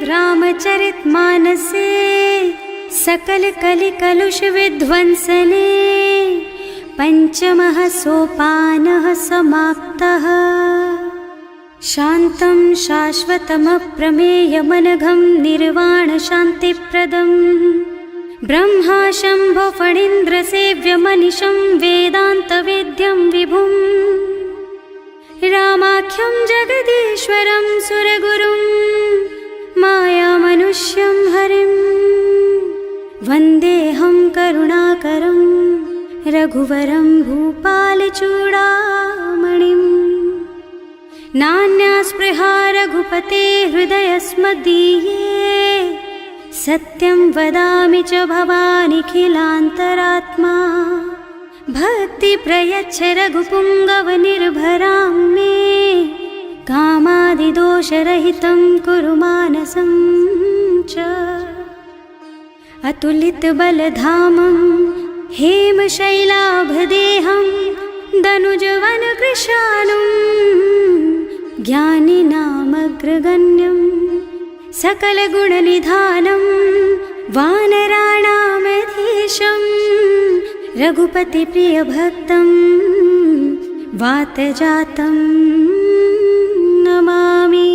रामचरितमानसे सकल कलि कलुष विध्वंसने पंचमः सोपानः समाप्तः। शान्तं शाश्वतमप्रमेयमनघं निर्वाण शान्तिप्रदम् ब्रह्मा शम्भो फणीन्द्रसेव्यमनिशं वेदान्तवेद्यं विभुम् रामाख्यं जगदीश्वरं सुरगुरुं मायामनुष्यं हरिं वन्देऽहं करुणाकरं रघुवरं भूपालचूडामणिम्। नान्यास्पृहा रघुपते हृदयस्मदीये सत्यं वदामि च भवानिखिलान्तरात्मा। भक्ति प्रयच्छ रघुपुङ्गवनिर्भरां मे कामादिदोषरहितं कुरु मानसं च। अतुलितबलधामं हेमशैलाभदेहं दनुजवनकृशानुं ज्ञानिनामग्रगण्यं सकलगुणनिधानं वानराणामधीशं रघुपतिप्रियभक्तं वातजातं नमामि।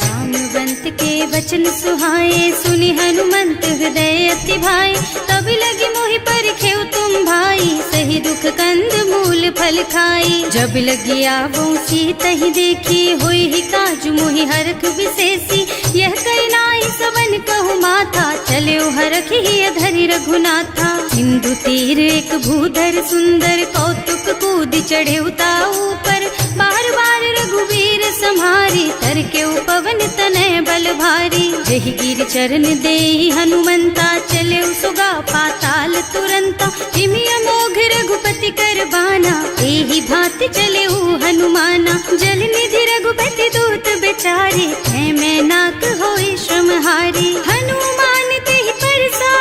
जाम्बवंत के वचन सुहाए सुनि हनुमंत हृदय अति भाई। तब लगी मोहि परखेउ तुम भाई सही दुख कंद मूल फल खाई। जब लगी आवो सीतहि देखी होई ही काजु मोहि हरख विशेषी। यह कई नाई सबन कहु माथा चले हरख ही धरि रघुनाथा। सिंधु तीर एक भूधर सुंदर कौतुक कूद चढ़े उताऊ पर। बार बार रघुवीर सम्हारी तर के पवन तनय बल भारी। जहि गिर चरण देहि हनुमंता चले सुगा पाताल तुरंता। तिमि अमोघ रघुपति कर बाना एहि भांति चले हनुमाना। जल निधि रघुपति दूत बेचारे है मैं नाक होई श्रमहारी। हनुमान तेहि परसा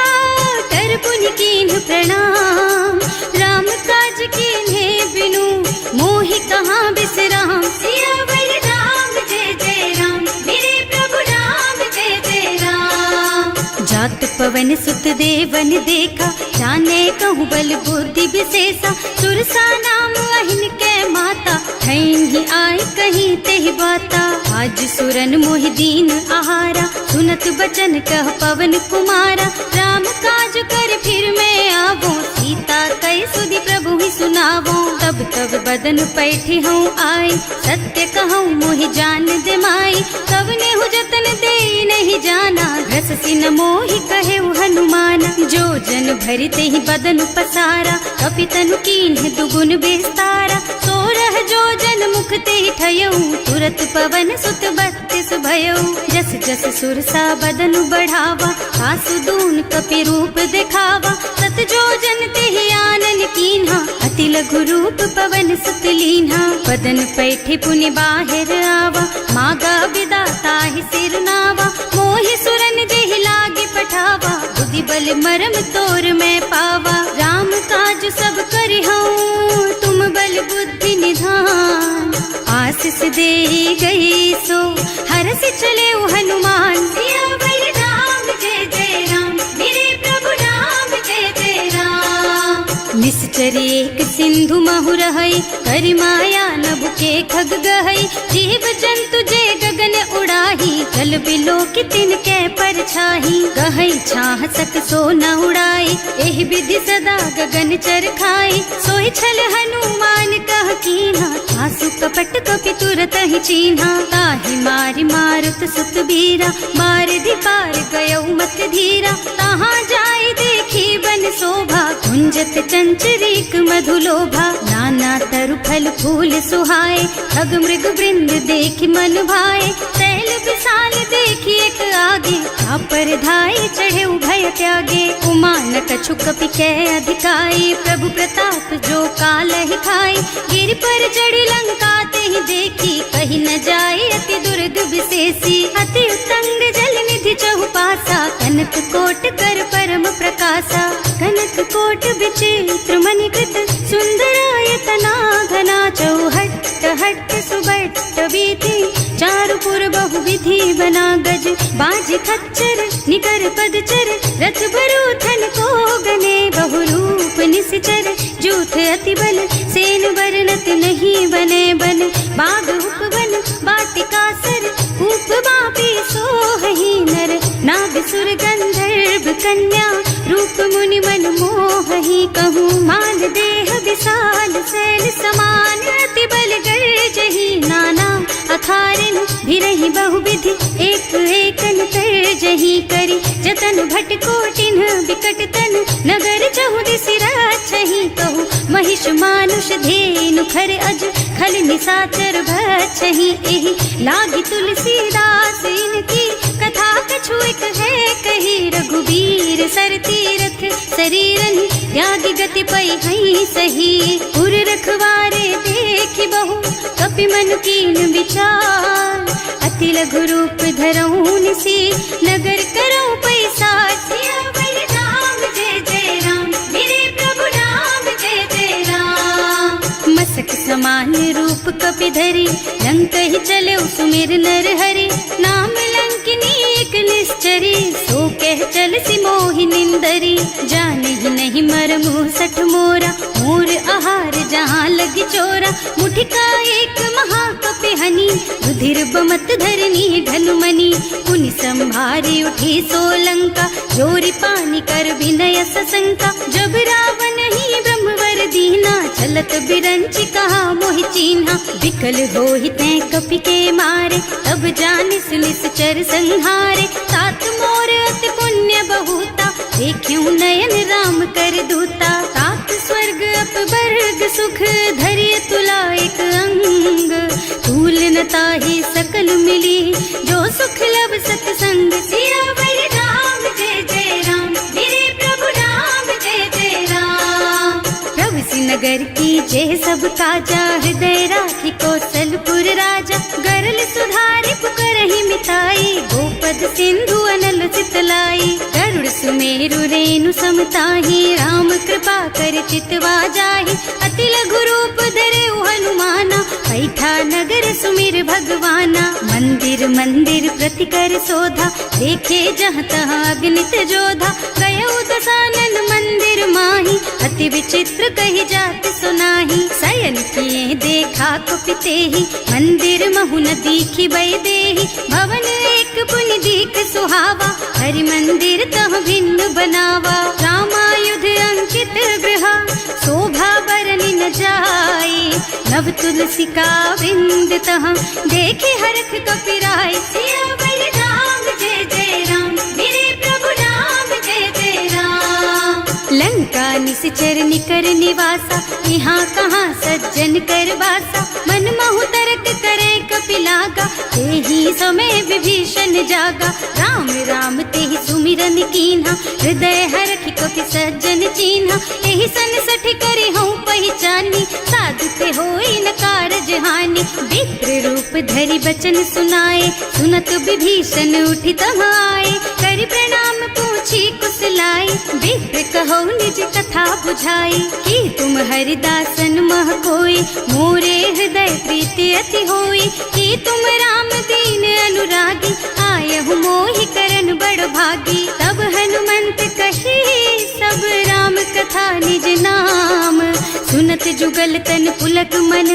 कर पुनि कीन्ह प्रणाम। राम काज कीन्हे बिनु मोहि कहाँ बिसराम। सियावर राम जय जय राम मेरे प्रभु राम जय जय राम। जात पवन सुत देवन देखा जाने कहूँ बल बुद्धि विशेषा। सुरसा नाम अहिन के माता ठैन ही आए कहीं तेहि बाता। आज सुरन मोहि दीन आहारा सुनत बचन कह पवन कुमारा। राम काज कर फिर मैं आवो सीता कई सुधि प्रभु ही सुनावो। तब तब बदन पैठी हूँ आई सत्य कहूँ मोहि जान दे माई। तब ने हु जतन दे नहीं जाना घस सिन मोहि कहे हनुमाना। जो जन भरि तेहि बदन पसारा कपितनु कीन्ह दुगुन विस्तारा। सोरह जो जन मुख तेहि ठयऊ तुरत पवन सुत 32 भयऊ। जस जस सुरसा बदन बढ़ावा आसु दून कपि रूप दिखावा। सत जो जन तेहि आनन कीन्हा अति लघु रूप पवन सुत लीन्हा। बदन पैठि पुनि बाहिर आवा मागा विदा ताहि सिर नावा। मोहि सुरन जेहि लागे पठावा बुद्धि बल मरम तोर मैं पावा। राम काज सब करिहूँ तुम बल बुद्धि निधान। आशीष दे गई सो हरस चले हनुमान। सियावर राम जय जय राम मेरे प्रभु राम जय जय राम। निश्चर एक सिंधु महु रहई करि माया नभु के खग गहई। जीव जंतु जे गगन उड़ाही जल बिलो की तिनके परछाही। गहई छाह सक सो न उड़ाई एहि विधि सदा गगन चर खाई। सोई छल हनुमान कह कीन्हा आसु कपट कपि तुरत ही चीन्हा। ताहि मारि मारुत सुत बीरा मार पार गयौ मत धीरा। तहाँ जाय देखी बन शोभा कुंजत चंचरीक मधुलोभा। नाना तरु फल फूल सुहाए खग मृग वृंद देखि मन भाए। तैल विशाल देखि एक आगे पर धाय चढ़े भय त्यागे। उमा न कछु कपि कै अधिकाई प्रभु प्रताप जो काल ही खाई। गिर पर चढ़ी लंका तेहि देखी कहीं न जाए अति दुर्ग विशेषी। अति उत्तंग जल निधि चहुपासा कनक कोट कर परम प्रकाशा। कनक कोट विचित्र मणिकृत सुंदरायतना घना। चौहट्ट हट्ट सुबट्ट बीति चारु पुर बहु विधि बना गज, बाज खच्चर निकर पदचर, रथ बरूथन को गने, बहु रूप निश्चर, जूथ अति बल, सेन वर्णत नहीं बने बन, बाग उपवन बाटिका सर, कूप बापी सोहहि नर, नाग सुर गंधर्व कन्या, रूप मुनि मन मोहहि, कहूँ मान देह विशाल शैल समान, अति बल गर्जहि नाना अखारिन, भिरहि बहुविधि एक एकन तरजहि करि, जतन भट कोटिन बिकट तन, नगर चहुदिसि राछहि, कहूँ महिष मानुष धेनु खर अज, खल निसाचर भक्षहि, एहि लागी तुलसीदास इनकी, कथा कछु एक है कही, रघुबीर सर तीरथ शरीरन, त्यागी गति पै हई सही, उर रखवारे देखि बहु कपि मन कीन विचार, अति लघु रूप धरऊं निसी, नगर करऊं पैसार, सियावर राम जय जय राम, मेरे प्रभु राम जय जय राम, मसक समान रूप कपि धरि, लंक ही चले सुमिर नर हरि, नाम लंकिनी एक निश्चरी, सो कह चल सी मोहि निंदरी, जाने ही नहीं मरमु सठ मोरा, मोर आहार जहाँ लगी चोरा, मुठिका एक महाकपि हनी, रुधिर बमत धरनी धनुमनी, पुनि संभारी उठी सोलंका, जोरी पानी कर विनय सशंका, जब रावण ही ब्रह्मवर दीना, चलत बिरंचि कहा मोहि चीन्हा, विकल होहि तै कपि के मारे, तब जानिस निश्चर संहारे, तात मोर अति पुण्य बहुता, देखियो नयन राम कर दूता, तात स्वर्ग अपवर्ग सुख, धरिय तुला एक अंग, तूल न ताहि सकल मिली, जो सुख लब सतसंग, सियावर राम जय जय राम, मेरे प्रभु राम जय जय राम, प्रभु नगर की जय सब काजा, हृदय राखी कौशलपुर राजा, गरल सुधारि पुकरहि मिताई, गोपद सिंधु अनल चितलाई, गरुड़ सुमेरु रेणु समताहि, राम कृपा कर चितवा जाहि, अति लघु रूप धरे हनुमाना, बैठा नगर सुमिर भगवाना, मंदिर मंदिर प्रति कर शोधा, देखे जहाँ तहाँ अगणित जोधा, गयो दशानन मंदिर माही, अति विचित्र कही जात सुनाही, शयन किए देखा कुपितेहि, मंदिर महु न दीखी बै देहि, भवन एक पुनि दीख सुहावा, हरि मंदिर तह भिन्न बनावा, रामायुध अंकित गृहा, शोभा बरनि न जाई, नव तुलसी का बिंद तहाँ, देखे हरख कपिराई, सियावर राम जय जय राम, मेरे प्रभु राम जय जय राम, लंका निश्चर निकर निवासा, यहाँ कहाँ सज्जन कर बासा, मन महु तरक करे कपिलागा, तेहि समय विभीषण जागा, राम राम तेहि सुमिरन कीन्हा, हृदय हरखि कपि सज्जन चीन्हा, एहि सन सठ करि हूँ पहचानी, साधु ते होई न कारज हानि, विप्र रूप धरि बचन सुनाए, सुनत विभीषण उठि तहाँ आए, करि प्रणाम पूछी कुशलाई, विप्र कहो निज कथा बुझाई, कि तुम हरिदासन मह कोई, मोरे हृदय प्रीति अति होई, कि तुम राम दीन अनुरागी, आयहु मोहि करन बड़ भागी, तब हनुमंत कही सब राम कथा निज नाम, सुनत जुगल तन पुलक मन,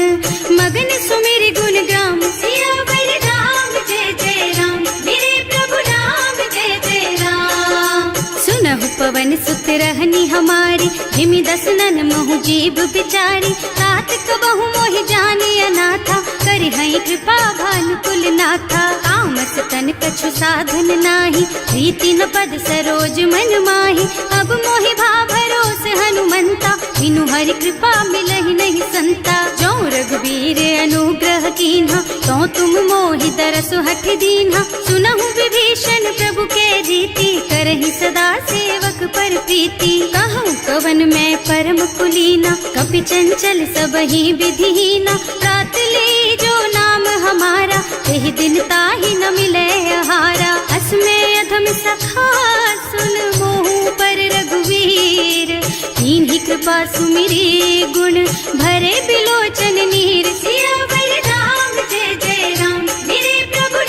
मगन सुमिरि गुण ग्राम, सियावर राम जय जय राम, मेरे प्रभु राम जय जय राम, सुनहु पवन सुत रहनी हमारी, हिमि दसनन महु जीव बिचारी, तात कबहु मोहि जानी अनाथा, करि हई कृपा भानुकुल नाथा, तामस तन कछु साधन नाही, प्रीति न पद सरोज मन माही, अब मोहि भा भरोस हनुमंता, बिनु हरि कृपा मिलहि नहीं संता, जो रघुबीर अनुग्रह कीन्हा, तो तुम मोहि दरसु हठ दीन्हा, सुनहु विभीषण प्रभु के रीति, करहि सदा सेवक पर प्रीति, कहूँ कवन मैं परम कुलीना, कपि चंचल सबहि विधिहीना, रात ले जो नाम हमारा, तेहि दिन ताहि न मिले आहारा, असमय अधम सखा सुन मोहु पर रघुवीर, कीन्ही कृपा सुमिरी गुण, भरे बिलोचन नीर, सियावर राम जय जय राम, मेरे प्रभु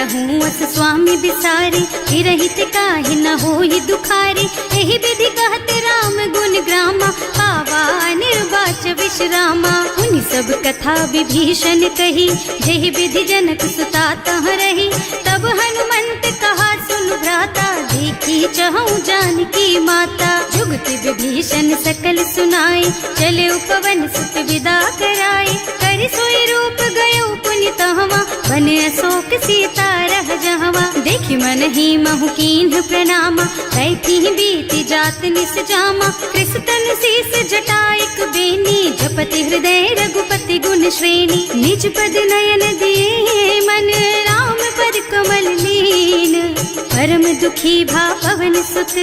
रहूं अस स्वामी बिसारी, हिरहित काहि न होई दुखारी। एहि विधि कहत राम गुण ग्रामा, पावा निर्वाच विश्रामा। उनि सब कथा विभीषण कही, जेहि विधि जनक सुता तह रही। तब हनुमंत कहा सुन भ्राता, देखी चहु जानकी माता। जुगति विभीषण सकल सुनाई, चले उपवन सुत विदा कराई। कर सोई रूप गयो पुनि तहवा, बने अशोक सीता रह जहवा। देखि मन ही महु कीन्ह प्रणामा, कैथी बीति जात निस जामा। कृष्ण शीस जटाइक बेनी, जपति हृदय रघुपति गुण श्रेणी। निज पद नयन दिए मन, राम पद कमल लीन। परम दुखी भा पवन सुत,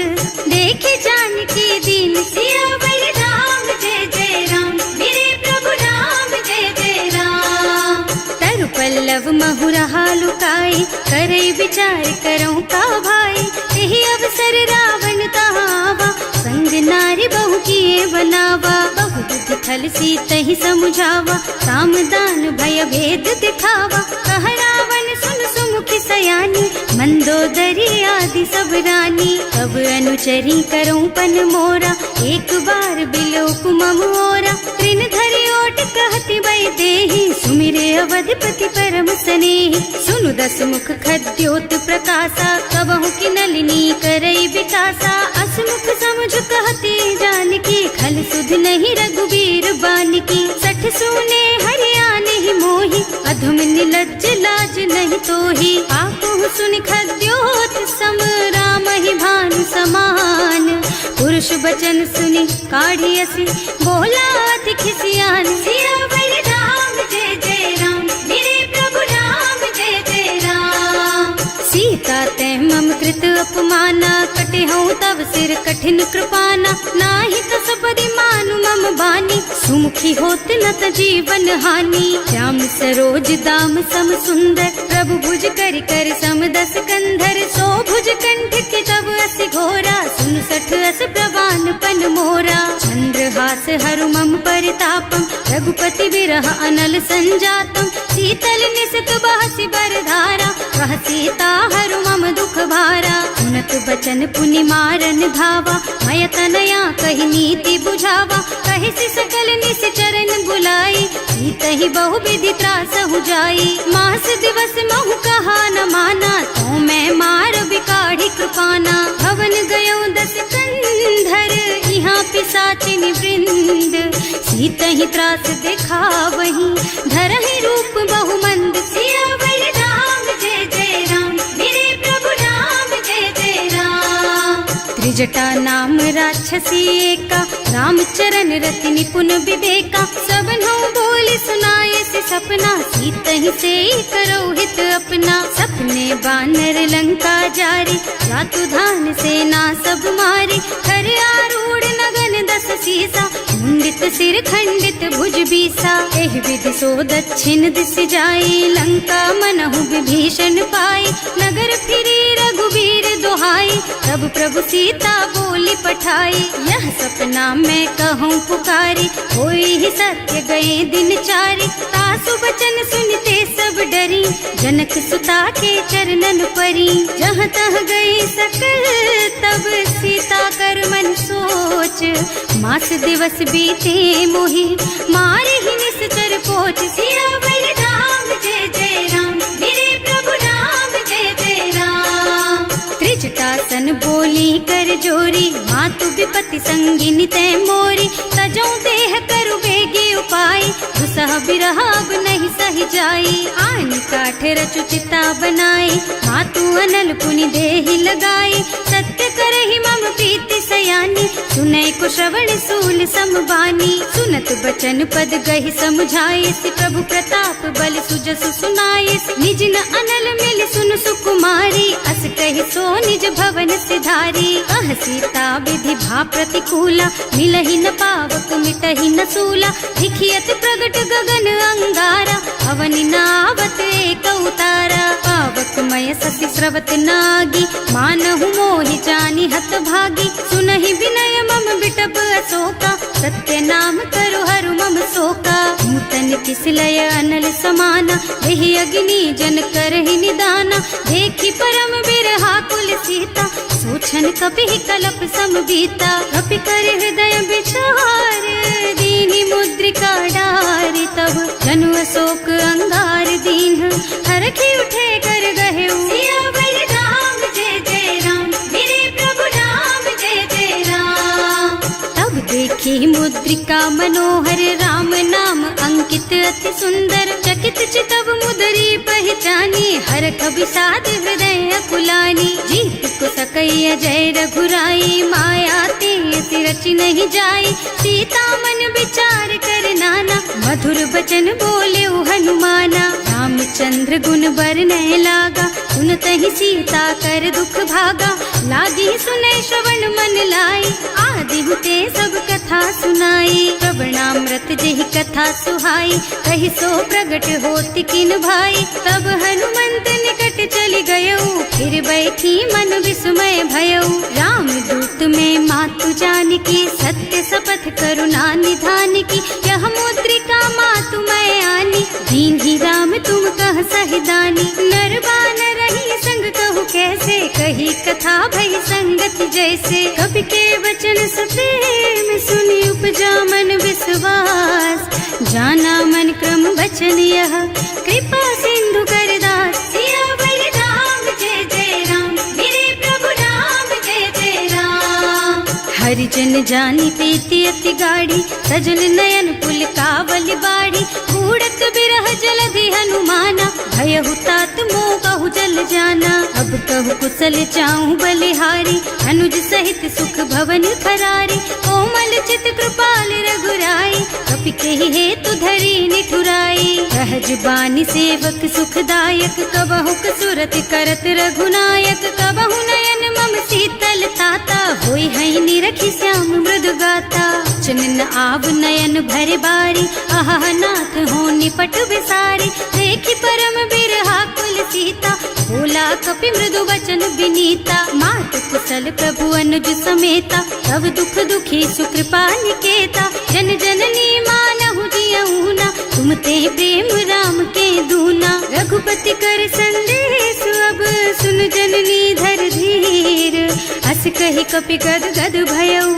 देखे जानकी दीन। सियावर राम जय जय राम, मेरे प्रभु राम जय जय राम। तरु पल्लव महुरहा लुकाई, करई विचार करऊं का भाई। यही अवसर रावण तहावा, संग नारी बहु किए बनावा। बहु बुद्धि खल सीतहि समुझावा, साम दान भय भेद दिखावा। कह रावण सुन सुमुखी सयानी, मंदोदरी आदि सब रानी। तब अनुचरी करऊं पन मोरा, एक बार बिलोक मम ओरा। त्रिन धरि ओट कहति वै देहि, सुमिरे अवधपति परम स्नेहि। सुनु दस मुख खद्योत प्रकाशा, कबहु की नलिनी करई विकासा। असमुख समुझ कहती जानकी, खल सुध नहीं रघुबीर बानकी। सठ सुने हरियाणा ही मोहि, अधम निलज्ज लाज नहीं तोहि। आपहु सुनि खद्योत सम, राम ही भानु समान। पुरुष बचन सुनि काढ़ी असी, बोला अति खिसियान। सियावर राम जय जय राम, मेरे प्रभु राम जय जय राम। सीता ते मम कृत अपमाना, कटे हूँ तब सिर कठिन कृपाना। नाही तो सबदि मानु मम बानी, सुमुखी होत न त जीवन हानि। श्याम सरोज दाम सम सुंदर, प्रभु भुज कर कर सम दस कंधर। सो भुज कंठ के तब अस घोरा, सुन सठ अस प्रवान पन मोरा। चंद्रहास हरु मम परितापम, रघुपति विरह अनल संजातम। शीतल निसत बहसि बरधारा, कह सीता हरु मम दुख भारा। सुनत बचन पुनि मारन धावा, मय तनया कहि नीति बुझावा। कहि सकल निस चरण बुलाई, सीतहि बहु विधि त्रासहु जाई। मास दिवस महु कहा न माना, तो मैं मार बिकाढ़ी कृपाना। भवन गयो दस कंधर, यहाँ पिशाचिनी वृंद। सीतहि त्रास दिखावहि, धरहि रूप बहु मंद। सियावर राम जय जय राम, मेरे प्रभु राम जय जय राम। त्रिजटा नाम राक्षसी एका, रामचरण रति निपुण विवेका। सबनों बोली सुनाए से सपना, सीतहि से करो हित अपना। सपने बानर लंका जारी, जातु धान सेना सब मारी। कर आरूढ़ नगन दस सीसा, मुंडित सिर खंडित भुज बीसा। एहि विधि सो दक्षिण दिस जाई, लंका मनहु विभीषण पाई। नगर फिरी रघुबीर दुहाई, तब प्रभु सीता बोली पठाई। यह सपना मैं कहूँ पुकारी, होई ही सत्य गए दिन चारी। तासु बचन सुनते सब डरी, जनक सुता के चरणन परी। जहाँ तह गई सकल तब सीता कर मन सोच। मास दिवस बीते मोहि, मारे ही निश्चर पोच। सियावर राम जय जय राम, मेरे प्रभु राम जय जय राम। त्रिजटासन बोली कर जोरी, मातु विपति संगिनी तै मोरी। तजो देह करु बेगी उपाय, दुसह बिरह अब नहीं सही जाई। आन काठ रचु चिता बनाई, मातु अनल पुनि देहि लगाई। सत्य करहि मम प्रीति सयानी, सुनै को श्रवण सूल समबानी। सुनत बचन पद गहि समुझाइस, प्रभु प्रताप बल सुजसु सुनाइस। निज न अनल मिल सुन सुकुमारी, अस कहि सो निज भवन सिधारी। कह सीता विधि भा प्रतिकूला, मिलहि न पावक मिटहि न सूला। दिखियत प्रगट गगन अंगारा, अवनि नावत एक उतारा। पावक मय ससि स्रवत नागी, मानहु मोहि जानि हत भागी। सुनहि विनय मम बिटप अशोका, सत्य नाम करु हरु मम शोका। नूतन किस लय अनल समाना, एहि अग्नि जन करहि निदाना। देखी परम बिरहा कुल सीता, सोचन कपि कलप सम बीता। कपि कर हृदय विचार, दीनी मुद्रिका डारी। तब जनु अशोक अंगार दीन, हरखी उठे कर गहे सियावर राम जय जय राम, मेरे प्रभु राम जय जय राम। तब देखी मुद्रिका मनोहर, राम नाम अंकित अति सुंदर। चकित चितव मुदरी पहचानी, हरख विषाद हृदय अकुलानी। जीत को सकैया जय रघुराई, माया ते रच नहीं जाई। सीता मन विचार कर नाना, मधुर बचन बोले हनुमाना। रामचंद्र गुण बरनय लागा, सुनतहि सीता कर दुख भागा। लागी सुनै श्रवण मन लाई, आदि हुते सब कथा सुनाई। प्रवणामृत जेहि कथा सुहाई, कहि सो प्रगट होति किन भाई। तब हनुमंत निकट चली गयऊ, फिर बैठी मन विस्मय भयऊ। राम दूत में मातु जानकी, सत्य शपथ करुणा निधान की। यह मुद्रिका मातु मैं आनी, दीन्ही राम तुम कह सहिदानी। नर बानर रही संग कहु कैसे, कही कथा भई संगति जैसे। कवि के वचन सप्रेम सुनि उपजा मन विश्वास। जाना मन क्रम वचन यह, कृपा सिंधु कर दास। सियावर राम जय जय राम, मेरे प्रभु राम जय जय राम। हरिजन जानी प्रीति अति गाढ़ी, सजल नयन पुल कावल बाड़ी। बूढ़त बिरह जलधि हनुमाना, भयहु तात मोह कहु जल जाना। अब कहु कुशल चाहूं बलिहारी, अनुज सहित सुख भवन फरारी। कोमल चित कृपाल रघुराई, कपि केहि हेतु धरी निठुराई। सहज बानी सेवक सुखदायक, कबहु कसुरत करत रघुनायक। कबहु नयन मम शीतल ताता, होई हई निरखी श्याम मृदु गाता। चनन आव नयन भरे बारी, आहा नाथ हो निपट विसारी। देखी परम बिरहा कुल सीता, बोला कपि मृदु वचन विनीता। मात कुशल प्रभु अनुज समेता, तब दुख दुखी सुकृपा निकेता। जन जननी मानहु जियऊना, तुम ते प्रेम राम के दूना। रघुपति कर संदेश अब सुन जननी धर धीर। हस कहि कपि गद गद भयऊ,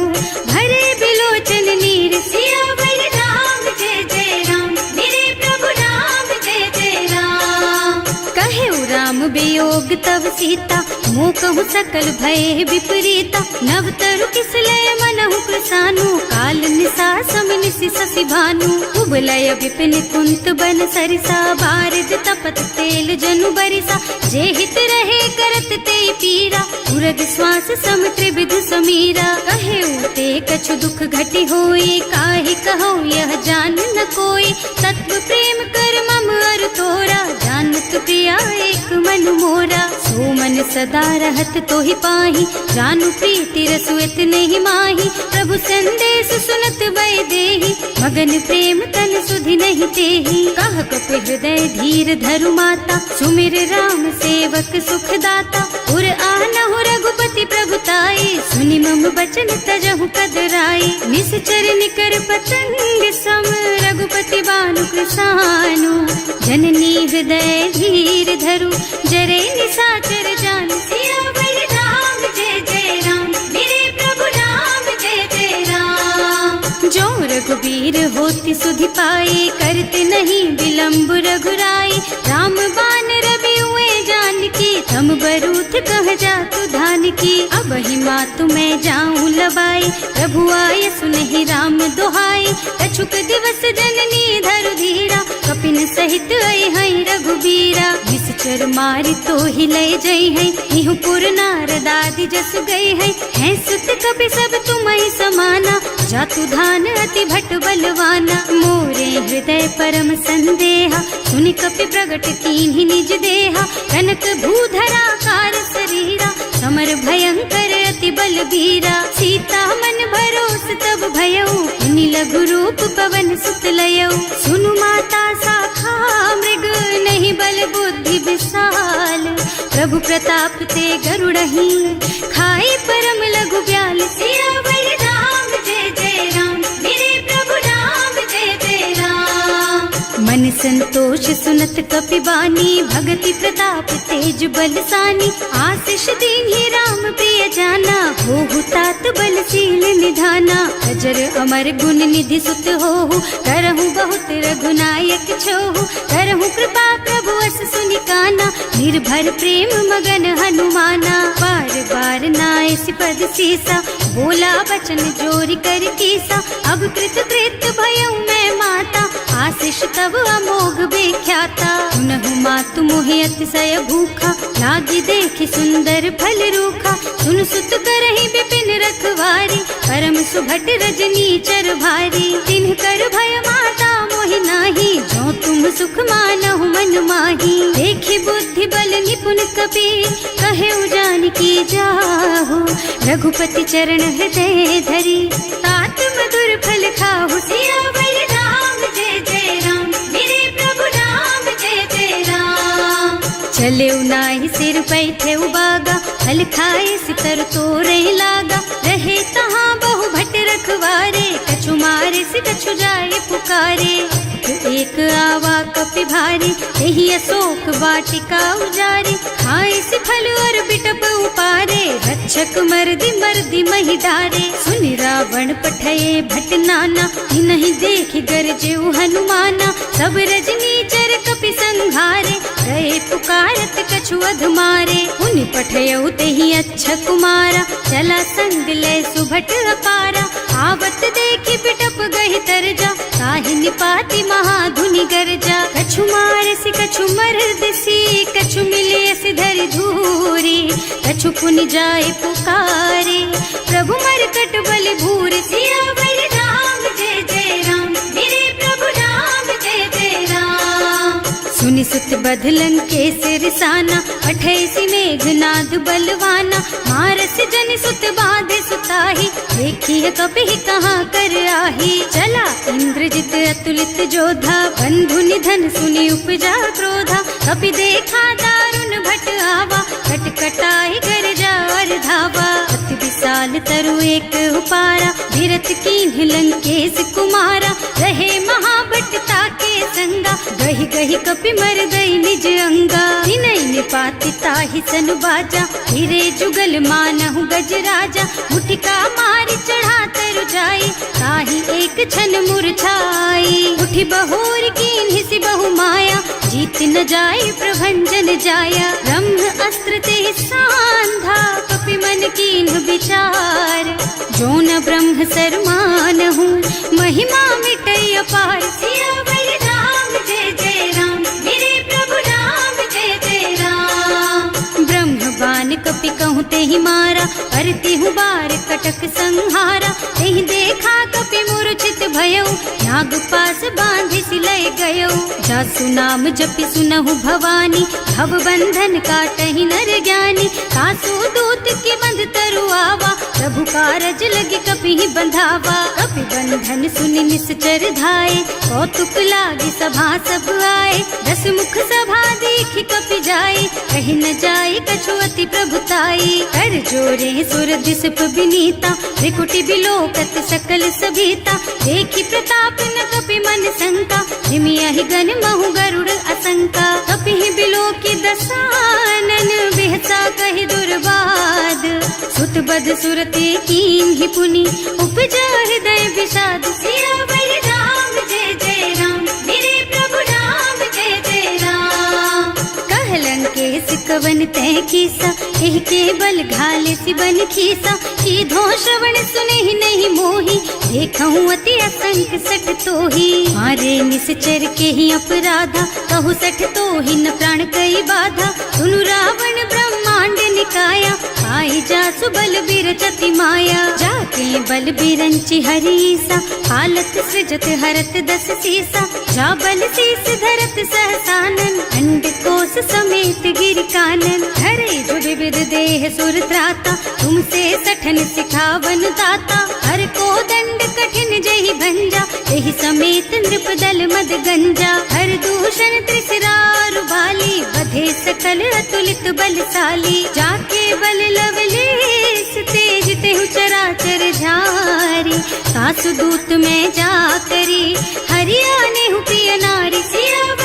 भरे बिलोचन नीर। सियावर राम जय जय राम, मेरे प्रभु राम जय जय राम। कहे राम वियोग तब सीता, मोह कहु सकल भय विपरीता। नव तरु किसलय मनहु प्रसानु, काल निसा समिनिसि शशि भानु। उबलय विपिन कुंत बन सरिसा, बारिद तपत तेल जनु बरिसा। जे हित रहे करत ते पीरा, उरग श्वास सम त्रिविध समीरा। कहे उते कछु दुख घटि होई, काहे कहो यह जान न कोई। तत्व प्रेम कर मम अर तोरा, जानत प्रिया एक मन मोरा। सो मन सदा रहत तोहि पाही, जानु प्रीति रसु इतने माही। प्रभु संदेश सुनत भय देहि, मगन प्रेम तन सुधि नहीं तेहि। कह कपि हृदय धीर धरु माता, सुमिर राम सेवक सुख दाता। उर आनहु रघुपति प्रभुताई, सुनि मम बचन तजहु कदराई। निश्चर निकर पतंग सम, रघुपति बानु कृसानु। जननी हृदय धीर धरु, जरे निशाचर जानु। सियावर राम जय जय राम, मेरे प्रभु राम जय जय राम। जो रघुबीर होति सुधि पाए, करते नहीं विलम्ब रघुराई। राम बान रवि हुए जानकी, थम बरूथ कह जातु धान की। अब ही मातु मैं जाऊं लबाई, प्रभु आय सुनहि राम दुहाई। कछुक दिवस जननी धरु धीरा, कपिन सहित आई हई रघुबीरा। निश्चर मारि तो ही लय जई है, इहु पुर नारद आदि जस गई है। हैं सुत कपि सब तुम्हि समाना, जातु धान अति भट बलवाना। मोरे हृदय परम संदेहा, सुनि कपि प्रगट कीन्हि निज देहा। कनक भूधरा कार शरीरा, समर भयंकर अति बलबीरा। सीता मन भरोस तब भयऊ, मुनि लघु रूप पवन सुत लयऊ। सुनु माता शाखा मृग, नहीं बल बुद्धि विशाल। प्रभु प्रताप ते गरुड़हि, खाई परम लघु ब्याल। सियावर राम जय जय राम, मेरे प्रभु राम जय जय राम। मन संतोष सुनत कपिबानी, भगति प्रताप तेज बलसानी। आशीष दीन्ही राम प्रिय जाना, होहु तात बलशील निधाना। अजर अमर गुण निधि सुत होहु, करहु बहुत रघुनायक छोहु। करहु कृपा प्रभु अस सुनि काना, निर्भर प्रेम मगन हनुमाना। बार बार नाय सिपद सीसा, बोला बचन जोरि कर कीसा। अब कृत कृत भयउ मैं माता, आशीष तब अमोघ बेख्याता। सुनहु मातु मोहि अतिशय भूखा, लागी देखि सुंदर फल रूखा। सुन सुत करहि विपिन रखवारी, परम सुभट रजनी चर भारी। तिन्ह कर भय माता मोहि नाही, जो तुम सुख मानहु मन माही। देखि बुद्धि बल निपुण कपि, कहे जानकी जाहु। रघुपति चरण हृदय धरी, तात मधुर फल खाहु। सियावर राम जय जय राम, मेरे प्रभु राम जय जय राम। चले नाहि सिर पैठे उबागा, फल खाए सितर तोरे लागा। रहे तहाँ बहु भट रखवारे, कछु मारे से कछु जाए पुकारे। एक आवा कपि भारी, यही अशोक वाटिका उजारी। खाए से फल और बिटप उपारे, रक्षक मर्दी मर्दी मही डारे। सुनि रावण पठये भट नाना, नहीं देखि गरजे हनुमाना। सब रजनी चर कपि संघारे, गए पुकारत कछु अधमारे। उनि पठयउ तेहि अच्छा कुमारा, चला संग ले सुभट अपारा। आवत देखि बिटप गहि तरजा, ताहि निपाति महाधुनि गरजा। कछु मारसि कछु मरदसी, कछु मिले सिधरि धूरी। कछु पुनि जाय पुकारे, प्रभु मरकट बल भूरि। सियावर राम जय जय राम, मेरे प्रभु राम जय जय राम। सुनि सुत बधलन के सिरसाना, पठैसि मेघनाद बलवाना। मारस जन सुत बाधे सुताही, देखी है कपि कहाँ कर आही। चला इंद्रजित अतुलित जोधा, बंधु निधन सुनि उपजा क्रोधा। कपि देखा दारुण भट आवा, कटकटाई गरजा और धावा। अति विशाल तरु एक उपारा, धीरथ कीन्ह लंकेश कुमारा। रहे महाभट ताके संगा, गहि गहि कपि मर गई निज अंगा। तिनहि निपाति ताहि सन बाजा, हिरे जुगल मानहु गजराजा। मुठिका मारि चढ़ा तरु जाई, ताहि एक छन मुरझाई। उठि बहोर कीन्हि सि बहु माया, जीत न जाय प्रभंजन जाया। ब्रह्म अस्त्र ते सांधा, कपि मन कीन्ह विचार। जो न ब्रह्म सर मानहु, महिमा मिटै अपार। सियावर राम जय जय राम, मेरे प्रभु राम जय जय राम। ब्रह्म बान कपि कहूँ तेहि मारा, परति हूँ बार कटक संहारा। तेहि देखा कपि मूर्छित भयउ, नाग पास बांधि सिलय गयउ। जासु नाम जपि सुनहु भवानी, भव बंधन काटहि नर ज्ञानी। सासु दूत के बंध तरु आवा, प्रभु कारज लगे कपि बंधावा। कपि बंधन सुनि निश्चर धाये, कौतुक लागी सभा सब आए। दस मुख सभा देखि कपि जाए, कहि न जाए कछु अति प्रभुताई। कर जोरे सुर दिसप विनीता, त्रिकुटि बिलोकत सकल सभीता। देखि प्रताप न कपि मन शंका, हिमियहि गन महु गरुड़ असंका। कपि बिलोकि दसानन, बिहसा कहि दुर्बाद। सुत बध सुरते कीन्हि पुनि, उपजा हृदय विषाद। सियावर राम जय जय राम, मेरे प्रभु राम जय जय राम। कहलन के सिकवन तय कीसा, एहि के बल घाले सि बन खीसा। सीधो श्रवण सुनहि नहीं मोही, देखहु अति असंख सठ तोही। मारे निश्चर के ही अपराधा, कहु सठ तोही न प्राण कई बाधा। सुनु रावण ब्रह्मांड निकाया, आई जासु बल बिरचति माया। जाके बल बिरंचि हरीसा, हालत सृजत हरत दस सीसा। जा बल शीस धरत सहसानन, अंड कोस समेत गिर कानन। हरे जो विविध देह सुर त्राता, तुमसे सठन सिखावन दाता। हर को दंड कठिन जहि भंजा, एहि समेत नृप दल मद गंजा। हर दूषण त्रिसरारु बाली, बधे सकल अतुलित बलशाली। जाके बल लवलेस तेज तेहु चराचर झारी। सासु दूत में जा करी, हरियाणे हु प्रिय नारी। सियावर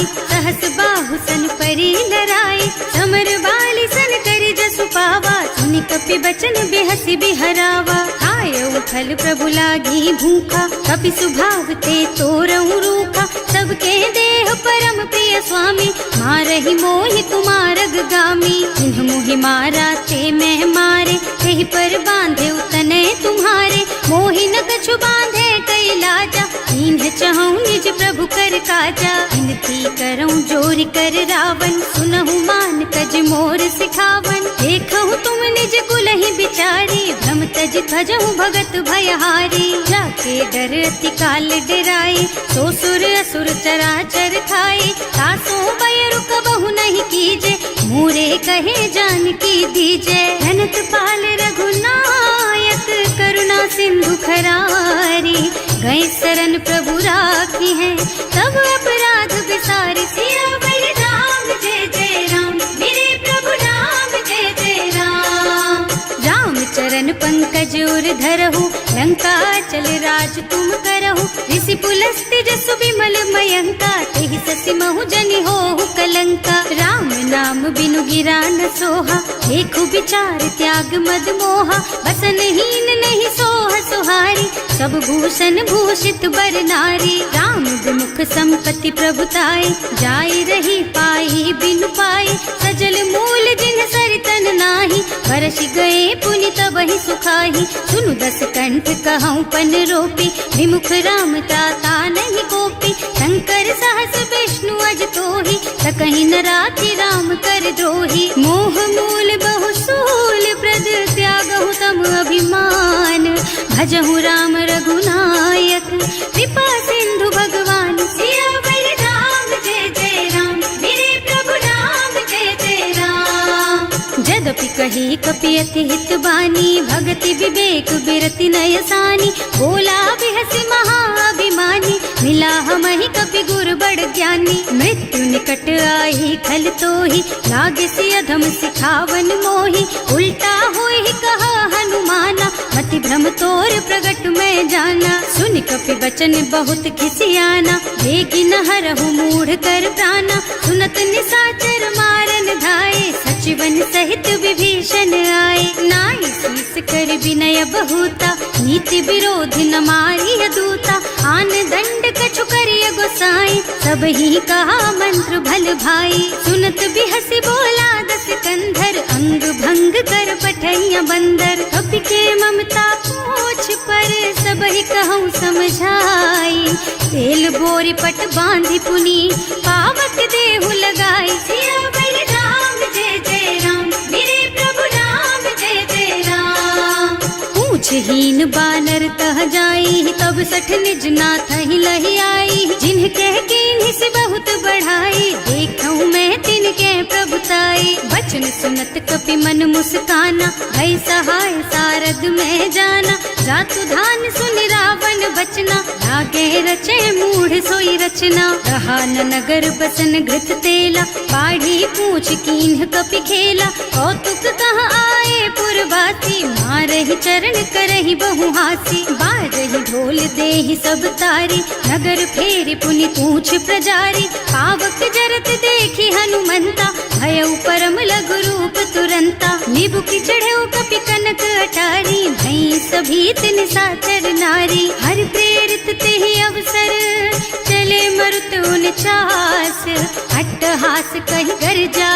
आई, सहस बाहु सन परी लराई, समर बाली सन करि जसु पावा, सुनि कपि बचन बिहसि बिहरावा। खायउ फल प्रभु लागी भूखा, कपि सुभाव ते तोरहु रूखा, सबके देह परम प्रिय स्वामी, मारहि मोहि तुमारग गामी। जिन्ह मोहि मारा ते मैं मारे, तेहि पर बांधे तनय तुम्हारे, मोहि न कछु बांधे कई लाजा, इन्ह चहु निज प्रभु कर काजा। विनती करऊं जोरि कर रावण, सुनहु मान कज मोर सिखावन, देखहु तुम निज कुलहि बिचारी, भ्रम तज भजहु भगत भयहारी। जाके डर अति काल डराई, सो सुर असुर चराचर खाए, तासो भय रुक बहु नहीं कीजे, मोरे कहे जानकी दीजे। धनत पाल रघुनायक, करुणा सिंधु खरारी, गए शरण प्रभु राखी है, तब अपराध विसारी। सियावर राम जय जय राम, मेरे प्रभु राम जय जय राम। राम चरण पंकज उर धरहु, लंका चल राज तुम करहु, ऋषि पुलस्त्य जसु विमल मयंका, तेहि ससि महु जनि होहु कलंका। राम नाम बिनु गिरा न सोहा, देखु विचार त्याग मद मोहा, बसनहीन नहीं सोह सुहारी, सब भूषण भूषित बर नारी। राम विमुख संपत्ति प्रभुताई, जाई रही पाई बिनु पाई, सजल मूल जिन सरितन नाही, बरसि गए पुनि तबहि सुखाही। सुनु दस कंठ कहऊँ पन रोपी, विमुख राम ताता नहीं कोपी, शंकर सहस विष्णु अज तोहि, सकहि न राखि राम कर द्रोही। मोह मूल बहु सूल प्रद, त्यागहु तम अभिमान, भजहु राम रघुनायक, कृपा सिंधु भगवान। सियावर राम जय जय राम, मेरे प्रभु राम जय जय राम। जदपि कही कपि अति हित बानी, भगति विवेक बिरति नय सानी, बोला बिहसि महाअभिमानी, मिला हमहि कपि गुर बड़ ज्ञानी। मृत्यु निकट आई खल तोहि, लागे सि अधम सिखावन मोहि, उल्टा होहि कहा हनुमाना, मति भ्रम तोर प्रगट मैं जाना। सुनि कपि बचन बहुत खिसियाना, देखि न हरहु मूढ़ कर प्राणा, सुनत निशाचर मारन धाये, सचिवन सहित विभीषण आए। नाई शीस कर विनय बहुता, नीति विरोध न मारिय दूता, आन दंड कछु करिय गोसाई, सब ही कहा मंत्र भल भाई। सुनत बिहसि बोला दस कंधर, अंग भंग कर पठैया बंदर, कपि के ममता पूछ पर, सब ही कहूँ समझाई। तेल बोरी पट बांधि पुनी, पावक देहु लगाई। सियावर राम जय जय राम, मेरे प्रभु राम जय जय राम। पूछहीन बानर तह जाई, तब सठ निज नाथ ही लही आई, जिन्ह कह कीन्हि से बहुत बढ़ाई, देखऊँ मैं तिनके प्रभुताई। बचन सुनत कपि मन मुस्काना, भई सहाय सारद में जाना, जातु धान सुनि रावण बचना, लागे रचे मूढ़ सोई रचना। रहा न नगर बसन घृत तेला, बाढ़ी पूछ कीन्ह कपि खेला, कौतुक कहाँ आए पुरवासी, मारहि चरण करहि बहु हासी। बारहि ढोल देहि सब तारी, नगर फेरि पुनि पूछ प्रजारी, पावक जरत देखि हनुमंता, भयउ परम लघु रूप तुरंता। निबुकि चढ़ऊ कपि कनक अटारी, भई सभीत निशाचर नारी। हर प्रेरित तेहि अवसर, चले मरुत उनचास, अट्टहास कहि गर्जा,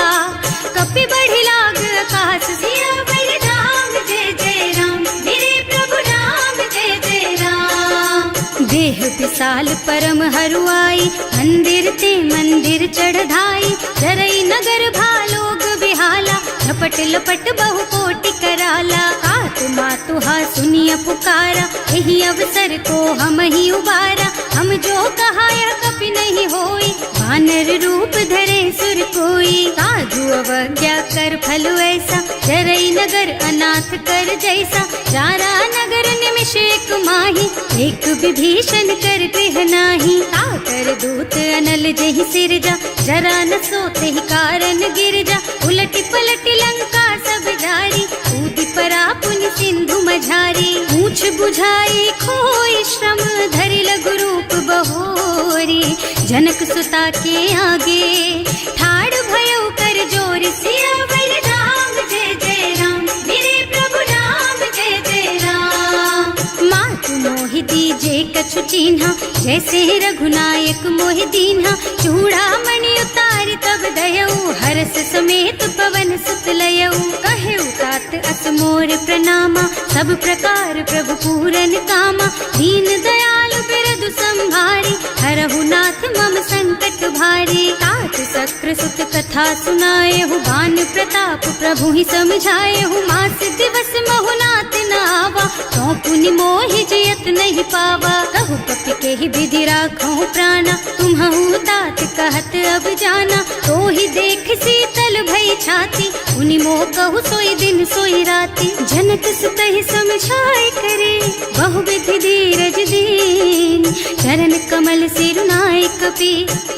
कपि बढ़ि लाग आकाश। सियावर राम जय जय राम, मेरे प्रभु राम जय जय राम। देह विशाल परम हरुआई, मंदिर ते मंदिर चढ़ाई, जरई नगर भालोग बिहाला, लपट लपट बहु कोटि कराला। आत्मा तुहा सुनिय पुकारा, यही अवसर को हम ही उबारा, हम जो कहा यह कपि नहीं होई, वानर रूप धरे सुर कोई। साधु अवज्ञा कर फल ऐसा, जरई नगर अनाथ कर जैसा, जारा नगर निमिष एक माही, एक विभीषण कर गृह नाही। ताकर दूत अनल जहि सिरजा, जरा न सोते ही कारण गिरजा, उलटि पलटि लंका सब जारी, कूदि परा पुनि सिंधु मझारी। पूछ बुझाई खोई श्रम, धरि लघु रूप बहोरी, जनक सुता के आगे ठाड़ भयो कर जोर सियावर राम जय जय राम मेरे प्रभु राम जय जय राम। मात मोहि दीजे कछु चिन्हा जैसे रघुनायक मोहि दीन्हा चूड़ा मणि उतार तब दयऊ हरस समेत पवन सुत लयऊ कहेऊ तात अस मोर प्रणामा सब प्रकार प्रभु पूरन कामा दीन दयालु बिरदु संभारी हरहु नाथ मम संकट भारी तात सक्र सुत कथा सुनाए हु बान प्रताप प्रभु ही समझाए हु मास दिवस महु नाथ न आवा तो पुनि मोहि जियत नहीं पावा कहु कपि के ही विधि राखो प्राणा तुम्हु तात कहत अब जाना तो ही देख शीतल भई छाती उनि मोह कहु सोई दिन सोई राती जनक सुतहि समझाए करे बहु विधि धीरज दीन चरण कमल सिरुनाए कपि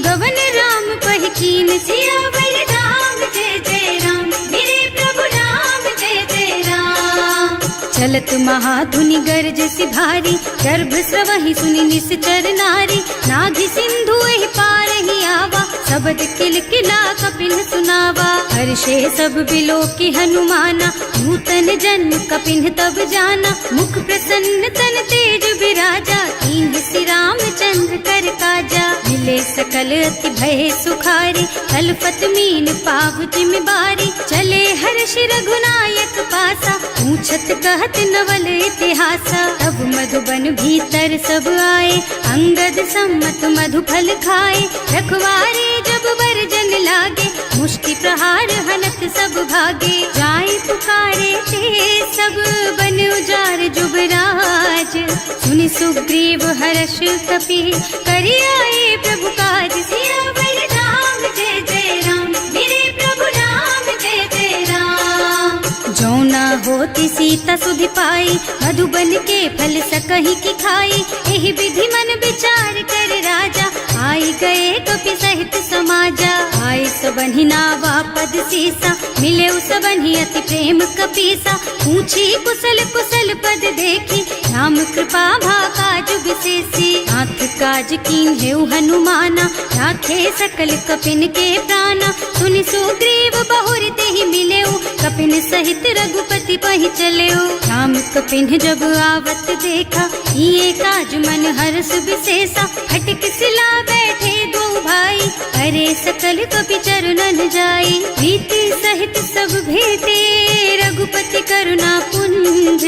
गवन राम पहि कीन सियावर राम जय जय राम मेरे प्रभु राम जय जय राम। चलत महाधुनि गरज सि भारी गर्भ स्रवहि सुनि निश्चर नारी नाभि सिंधु एहि पार ही आवा शब्द किलकिला कपिन सुनावा हर्षे सब बिलो की हनुमाना नूतन जन्म कपिन तब जाना मुख प्रसन्न तन तेज विराजा कीन श्री रामचंद्र कर काजा मिले सकल अति भय सुखारी कलपत मीन पाव जिम्मेवारी चले हर्ष रघुनायक पासा पूछत कहत नवल इतिहासा तब मधुबन भीतर सब आए अंगद सम्मत मधु फल खाए रखवारे जब बरजन लागे मुष्टि प्रहार हनत सब भागे जाय पुकारे ते सब बन उजार जुबराज सुनि सुग्रीव हर्ष कपि करि आए प्रभु काज सियावर राम जय जय राम मेरे प्रभु राम जय जय राम। जौना होती सीता सुधि पाई मधुबन के फल सकहि की खाई एहि विधि मन विचार कर राजा आई गए कपि सहित समाजा आए सबन्हि नावा पद सीसा मिले सबन्हि अति प्रेम कपीसा पूछी कुशल कुशल पद देखी राम कृपा भाका जुग विशेषी नाथ काज कीन हेउ हनुमाना राखे सकल कपिन के प्राणा सुनि सुग्रीव बहुर तेहि मिलेउ कपिन सहित रघुपति पहि चलेउ राम कपिन जब आवत देखा ये काज मन हर्ष विशेषा फटक सिला बैठे दो भाई अरे सकल कपि चरणन जाई प्रीति सहित सब भेटे रघुपति करुणा पुंज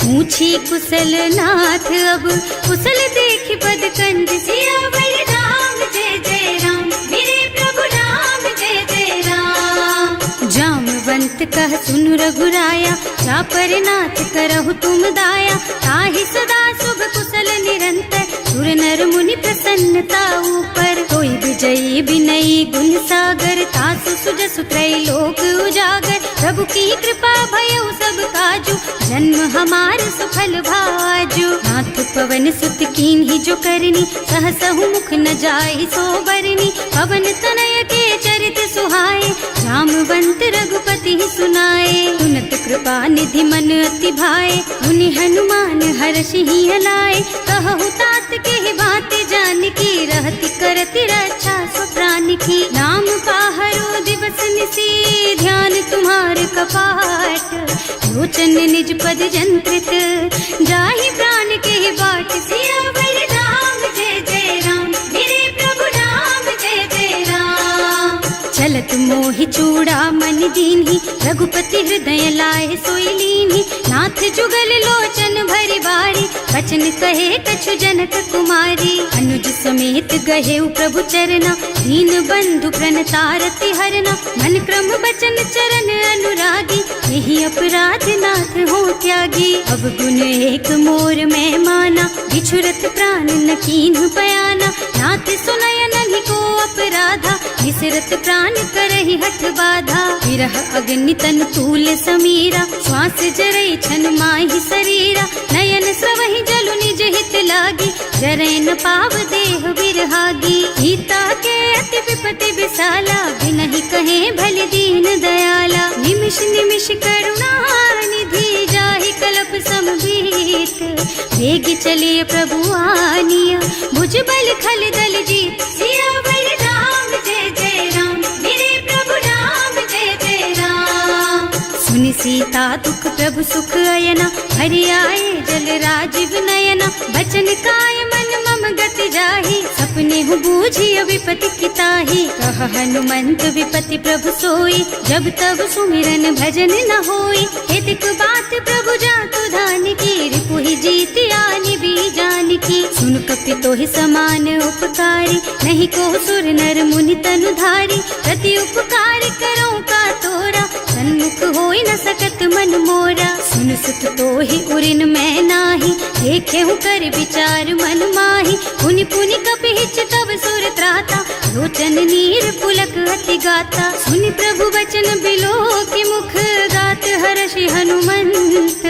पूछी कुशल नाथ अब कुशल देखि पद कंज सियावर राम जय जय राम मेरे प्रभु राम जय जय राम। जामवंत कह सुनु रघुराया जा पर नाथ करहु तुम दाया ताहि सदा शुभ कुशल निरंतर सुर नर मुनि प्रसन्नता ऊपर कोई विजयी विनयी गुण सागर तासु सुजसु त्रैलोक उजागर प्रभु की कृपा भयउ सब काजू जन्म हमार सुफल भाजू नाथ पवन सुत कीन ही जो करनी सहसहु मुख न जाय सो बरनी पवन तनय के चरित सुहाए रामवंत रघुपति सुनाए सुनत कृपा निधि मन अति भाए मुनि हनुमान हर्षि ही हलाए कहु तात के बात जान की रहती करती रक्षा सो प्राण की नाम पाहरो दिवस निसी ध्यान तुम्हार कपाट लोचन निज पद जंत्रित जाहि प्राण के बाट सियावर राम जय जय राम मेरे प्रभु राम जय जय राम। चलत मोहि चूड़ा मन दीन्ही रघुपति हृदय लाए सोई लीन्ही नाथ जुगल लोचन भरि बारी बचन कहे कछु जनक कुमारी अनुज समेत गहे प्रभु चरना दीन बंधु प्रणतारति हरना मन क्रम बचन चरण अनुरागी यही अपराध नाथ हो त्यागी अब गुण एक मोर में माना बिछुरत प्राण न कीन्ह बयाना नाथ सुनय नहीं को अपराधा विसरत प्राण करहि हठ बाधा विरह अग्नि तन तूल समीरा श्वास जरई छन माहि शरीरा नयन स्रवहि जलु निज हित लागी जरै न पाव देह बिरहागी सीता के अति विपति विशाला बिनहि कहे भल दीन दयाला निमिष निमिष करुणा निधि जाहि कलप समभीत वेग चलिए प्रभु आनिया भुज बल खल दल जीत सीता दुख प्रभु सुख अयना, हरि आए जल राजीव नयना। बचन काय मन मम गति जाहि, सपने हूँ बूझी विपति किताही। कह हनुमंत विपति प्रभु सोई, जब तब सुमिरन भजन न होई। हितक बात प्रभु जातु धान की, रिपुहि जीति आनि बीजान की। सुन कपि तोहि समान उपकारी, नहीं को सुर नर मुनि तनु धारी। प्रति उपकार करो का तोरा, सन्मुख होई न सकत मन मोरा। सुन सुत तोहि उरिन मैं नाही, देखे हूँ कर विचार मन माही। पुनि पुनि कपि हिच तब सुर त्राता, लोचन नीर पुलक अति गाता। सुनि प्रभु बचन बिलो की मुख, गात हर्षि हनुमंत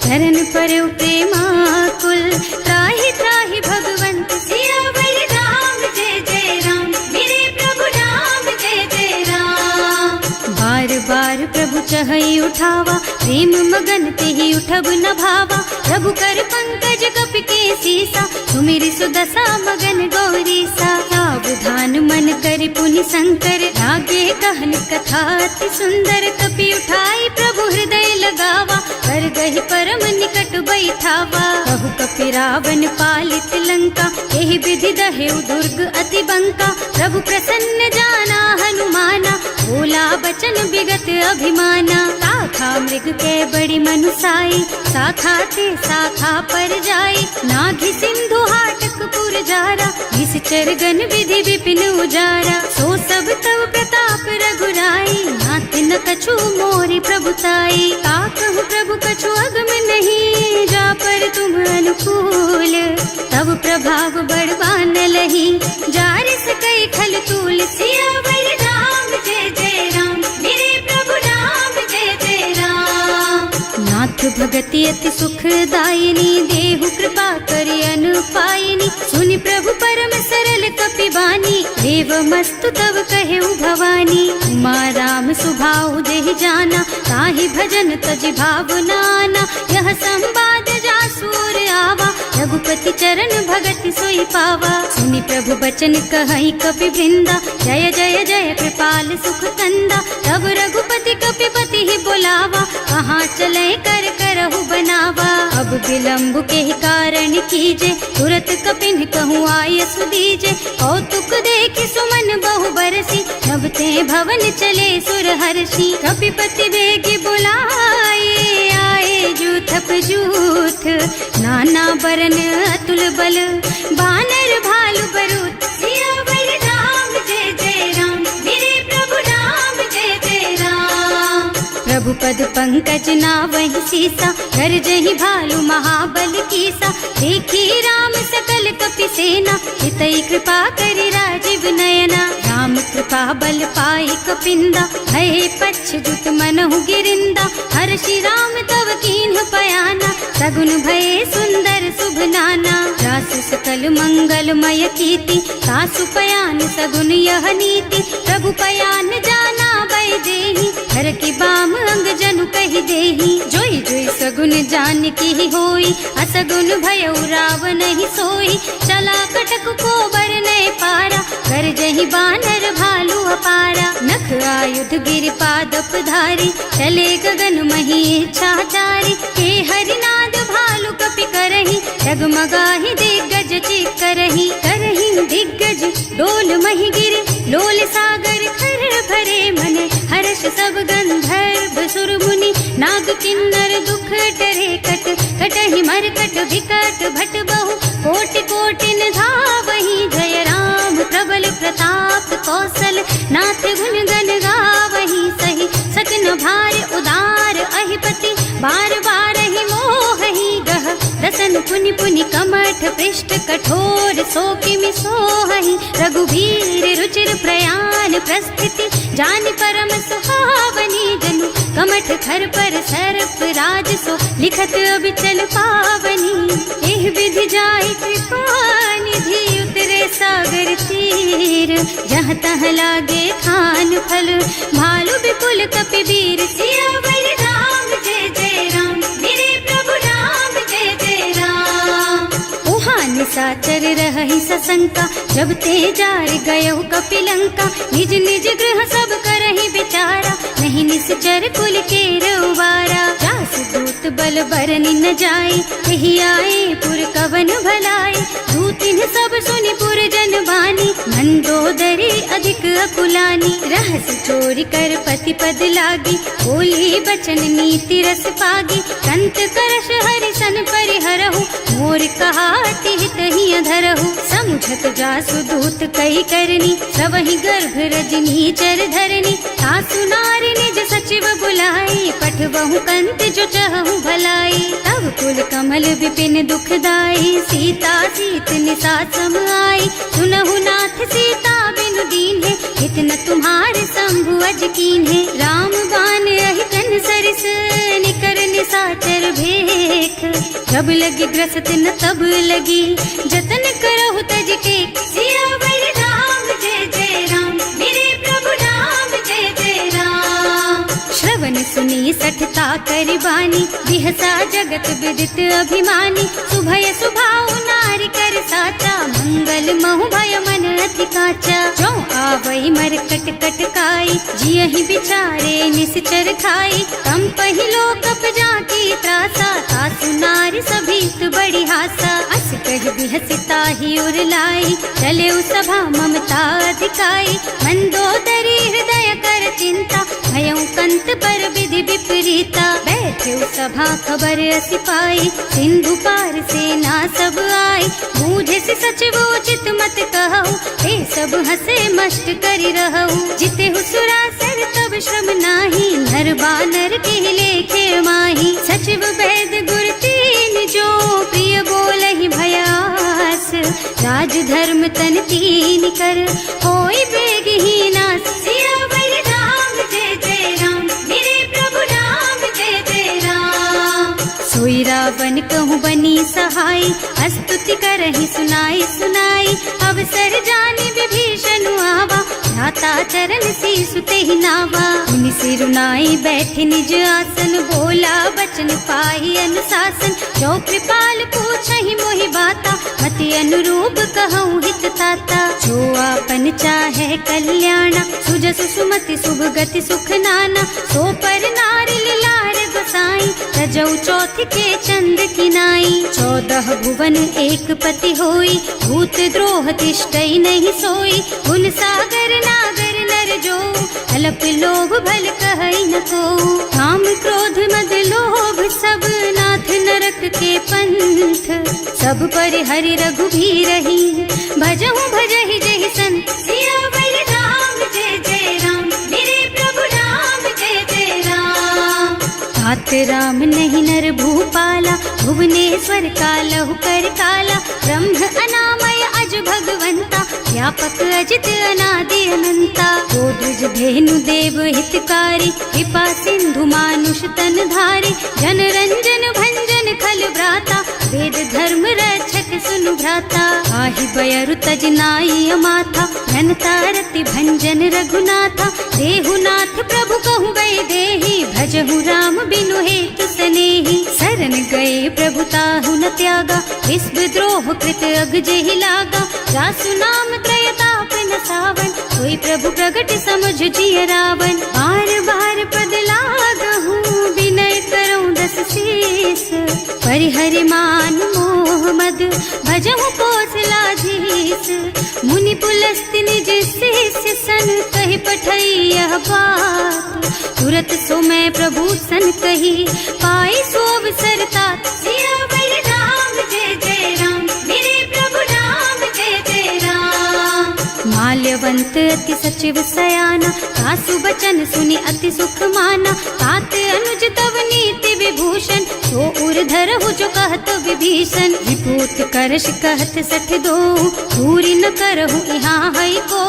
चरण पर प्रेमाकुल। त्राहि त्राहि भगवंत सियावर राम, जय जय राम मेरे प्रभु राम, जय जय राम। बार बार प्रभु चहई उठावा, प्रेम मगन तेहि उठब न भावा। प्रभु कर पंकज कपि के सीसा, सुमिरि सुदशा मगन गौरीसा। सावधान मन करि पुनि शंकर, लागे कहन कथा अति सुंदर। कपि उठाई प्रभु हृदय लगावा, कर गहि परम निकट बैठावा। कहु कपि रावण पालित लंका, एहि विधि दहेउ दुर्ग अति बंका। प्रभु प्रसन्न जाना हनुमाना, बोला बचन विगत अभिमाना। शाखा मृग के बड़ी मनुसाई, शाखा ते शाखा पर जाई। नाघि सिंधु हाटक पुर जारा, निश्चर गण विधि विपिन उजारा। सो सब तव प्रताप रघुराई, नाथ न कछु मोरि प्रभुताई। का कहूँ प्रभु कछु अगम नहीं, जा पर तुम अनुकूल। तब प्रभाव बड़वान लही, जार सकई खल तूल। सियावर राम, जय जय राम मेरे प्रभु राम, जय जय राम। नाथ भगति अति सुखदायिनी, देहु कृपा करि अनुपायिनी। सुनि प्रभु परम सरल कपि बानी, देवमस्तु तव कहेउ भवानी। उमा राम सुभाउ जेहि जाना, ताहि भजन तजि भावनाना। यह संवाद जासुर आवा, रघुपति चरण भगति सोई पावा। सुनि प्रभु बचन कहई कपि वृंदा, जय जय जय कृपाल सुख कंदा। तब रघुपति कपिपति ही बोलावा, कहाँ चले कर करहु बनावा। अब विलंब के कारण कीजे, तुरत कपिन कहूँ आय सुदीजे। कौतुक देख सुमन बहु बरसी, नभ ते भवन चले सुर हर्षि। कपिपति बेगी बुलाए, आए जूथप जूथ। नाना बरन अतुल बल, बानर भालु बरूथ। सियावर राम, जय जय राम मेरे प्रभु राम, जय जय राम। प्रभु पद पंकज नावहि सीसा, कर जहि भालु महाबल कीसा। देखी राम सकल कपि सेना, हितई कृपा करि राजीव नयना। राम कृपा बल पाई कपिंदा, भय पच्छ्युत मनहु गिरिंदा। हर्षि राम तव कीन्ह पयाना, सगुन भय सुंदर शुभ नाना। जासु सकल मंगलमय कीर्ति, सासु पयान सगुन यह नीति। प्रभु पयान जाना वैदेही, हर की बाम अंग जनु कहि देही। जोई जोई सगुन जान की होई, असगुन भयउ रावण ही सोई। चला कटक को बरनै पारा, कर जहि बानर भालु अपारा। नख आयुध गिर पादप धारी, चले गगन मही इच्छाचारी। हे हरिनाद भालु कपि करही, डगमगाहि दिग्गज चित करही। करही दिग्गज डोल मही गिरे, लोल सागर खर भरे मन। हर्ष सब गंधर्व सुर मुनि, नाग किन्नर दुख डरे कट। कटहि मरकट विकट भट बहु, कोटि कोटिन धावहि। जय राम प्रबल प्रताप कौशल, नाथ गुण गण गावहि। सही सकन भार उदार अहिपति, बार बार ही मोहि गह। रसन पुनि पुनि कमठ पृष्ठ, कठोर सोकिमि सोहहि। रघुवीर रुचिर प्रयाण प्रस्थिति, जानि परम सुहावनी। जनु कमठ खर पर सर्प राज सो, लिखत अबिचल पावनी। एह विधि जाहि कृपा निधि, उतरे सागर तीर। जहाँ तहाँ लागे खान फल, भालु विपुल कपि वीर। सियावर राम, जय जय राम मेरे प्रभु राम, जय जय राम। उहाँ निशाचर रहहि सशंका, जब ते जार गयउ कपि लंका। निज निज गृह सब करहि विचारा, नहीं निश्चर कुल के रउबारा। जासु दूत बल बरनि न जाए, यही आए पुर कवन भलाए। दूतिन सब सुनि पुर जन बानी, मंदोदरी अधिक अकुलानी। रहस्य चोरी कर पति पद लागी, बोली बचन नीति रस पागी। कंत करश हरि सन परिहरहु, मोर कहाति हित ही अधरहु। समुझत जासु दूत कही करनी, सबहि गर्भ रजनी चर धरनी। सासु नारी निज सचिव बुलाई, पठबहु कंत जो चहु भलाई। तब कुल कमल विपिन दुखदाई, सीता सीत निसा सम आई। सुनहु नाथ सीता बिनु दीन है, इतना तुम्हारे शंभु अज कीन है। राम बान अहितन सरिस, निकर निसाचर भेख। जब लगी ग्रसत न तब लगी, जतन करहु तज टेक। सियावर राम जय जय राम, मेरे प्रभु राम जय जय राम। श्रवण सुनी सठता करि बानी, बिहसा जगत विदित अभिमानी। सुभय सुभाउ नारी कर साचा, मंगल महु भय मन अति काचा। जो आवई मर कट कट काई, जियहि बिचारे निश्चर खाई। तम पहिलो कप जाकी त्रासा, सासु नारी सभीत बड़ी हासा। अस कह बिहसिता ही उर लाई, चले सभा ममता अधिकाई। मंदोदरी हृदय कर चिंता, भयउ कंत पर विधि विपरीता। बैठे सभा खबर असी पाई, सिंधु पार सेना सब आई। बूझे से सचिव उचित मत कहु, हे सब हसे मस्त करि रहु। जिते हुसुरासर तब श्रम नाही, नर बानर के लेखे माही। सचिव वैद गुर तीन जो, प्रिय बोलहि भयास। राज धर्म तन तीन कर, होई बेगहि नास। सियावर राम जय जय राम, मेरे प्रभु राम जय जय राम। सोई रावण कहूँ बनी सहाय, स्तुति करहि सुनाई सुनाई। अवसर जानि विभीषण आवा, भ्राता चरण शीसु तेहि नावा। मुनि सिरुनाई बैठे निज आसन, बोला बचन पाहि अनुशासन। जो कृपाल पूछहि मोहि बाता, मति अनुरूप कहूँ हित ताता। जो आपन चाहे कल्याणा, सुजस सुमति शुभ गति सुख नाना। सो पर नारी लार गोसाई, रजौ चौथ के चंद किनाई। 14 भुवन एक पति होई, भूत द्रोह तिष्ठई नहीं सोई। गुण सागर नागर नर जो, अल्प लोभ भल कहई न को। काम क्रोध मद लोभ सब, नाथ नरक के पंथ। सब पर हरि रघुबीरहि, भजहु भजहि जहि संत। सियावर राम जय जय राम, मेरे प्रभु राम जय जय राम। तात राम नहीं नर भूपाला, भुवनेश्वर कालहु कर काला। ब्रह्म अनामय अज भगवंता, व्यापक अजित अनादि अनंता। गोद्विज धेनु देव हितकारी, कृपा सिंधु मानुष तन धारी। जन रंजन भंजन खल भ्राता, वेद धर्म रक्षक सुनु भ्राता। आहि बयरु तज नाई अमाथा, घनता रति भंजन रघुनाथा। देहुनाथ प्रभु कहु गए देहि, भजहु राम बिनु हेतु सनेहि। शरण गए प्रभु ताहु न त्यागा, विश्व द्रोह कृत अग जेहि लागा। जासु नाम त्रयताप न सावन, सोई प्रभु प्रगट समझ जिय रावण। बार बार पद लागहु, विनय करऊं दस शीस। परिहरि मान मोह मद, भजहु कौशलाधीश। मुनि पुलस्त्य निज शिष्य सन, कहि पठई यह बात। तुरत सो मैं प्रभु सन कही, पाई सो अवसर तात। सियावर राम जय जय राम, मेरे प्रभु राम जय जय राम। माल्यवंत अति सचिव सयाना, सासु बचन सुनि अति सुख माना। तात अनुज तव नीति विभूषण, सो उर धरहु जो कहत विभीषण। विभूत करश कहत सठ दो, पूरी न करहु यहाँ है को।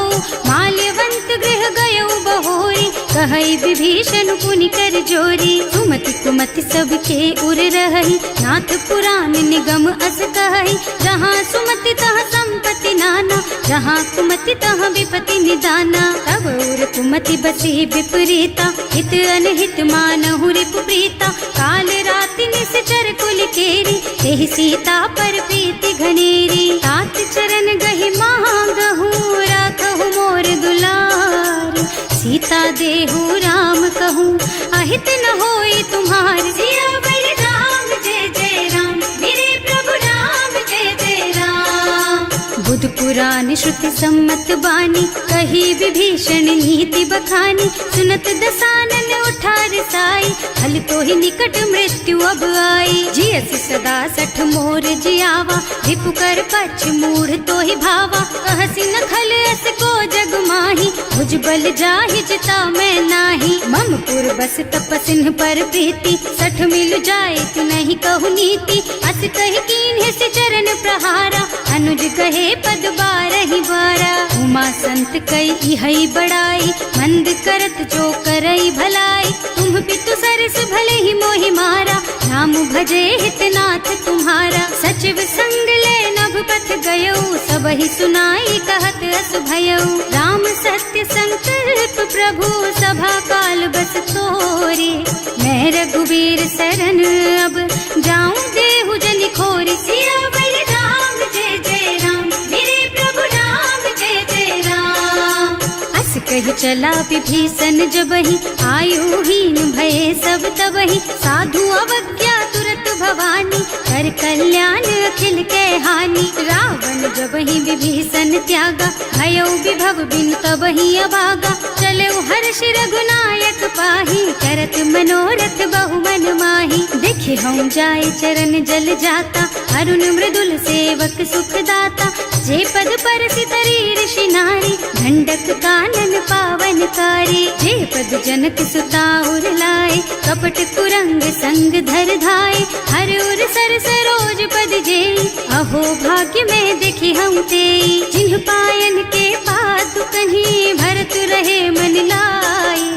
माल्यवंत गृह गयउ बहोरी, कहई विभीषण पुनि कर जोरी। सुमति कुमति सबके उर रही, नाथ पुराण निगम अस कहई। जहाँ सुमति तहाँ संपत्ति नाना, जहाँ कुमति तहाँ विपति निदाना। तब उर कुमति बसी विपरीता, हित अनहित मानहु रिपु प्रीता। काल राति निश्चर कुल केरी, तेहि सीता पर प्रीति घनेरी। तात चरण गहि मांगहु, राखहु मोर दुलार। सीता देहु राम कहूँ अहित न होई तुम्हार। सियावर राम जय जय राम, मेरे प्रभु राम जय जय राम। बुध पुराण श्रुति सम्मत बानी, कही विभीषण नीति बखानी। सुनत दसानन उठा रसाई, हल तो ही निकट मृत्यु अब आई। जियसि सदा सठ मोर जियावा, रिपु कर पछ मूढ़ तो ही भावा। कहसि न खल अस को जग माही, भुज बल जाहि जिता मैं नाही। मम पुर बस तपसिन पर प्रीति, सठ मिल जाए तु नहीं कहु नीति। अस कहि कीन्ह से चरण प्रहारा, अनुज कहे पद बारहि बारा। उमा संत कई इहै बड़ाई, मंद करत जो करई भलाई। तुम पितु सरस भले ही मोहि मारा, नाम भजे हितनाथ तुम्हारा। सचिव संग ले नभ पथ गयो, सबहि सुनाई कहत अस भयो। राम सत्य संकल्प प्रभु, सभा काल बस तोरे। मैं रघुवीर सरन अब, जाऊं देहु जनि खोरि। सियावर राम जय जय राम, मेरे प्रभु राम जय जय राम। अस कहि चला विभीषण जबहि, आयुहीन भये सब तबहि। साधु अवज्ञा तुरत भवानी, कर कल्याण अखिल के हानि। रावण जबहि विभीषण त्यागा, भयो विभव बिनु तबहि अभागा। चलऊ हर्ष रघुनायक पाहि, करत मनोरथ बहु मन माहि। देखे हम जाय चरण जल जाता, अरुण मृदुल सेवक सुख दाता। जे पद परसि तरी ऋषि नारी, दंडक कानन पावन कारी। जे पद जनक सुता उर लाए, कपट कुरंग संग धर धाय। हर उर सर सरोज पद जेई, अहो भाग्य में देखी हम तेई। जिन्ह पायन के पादु कन्ही, भरत रहे मन लाई।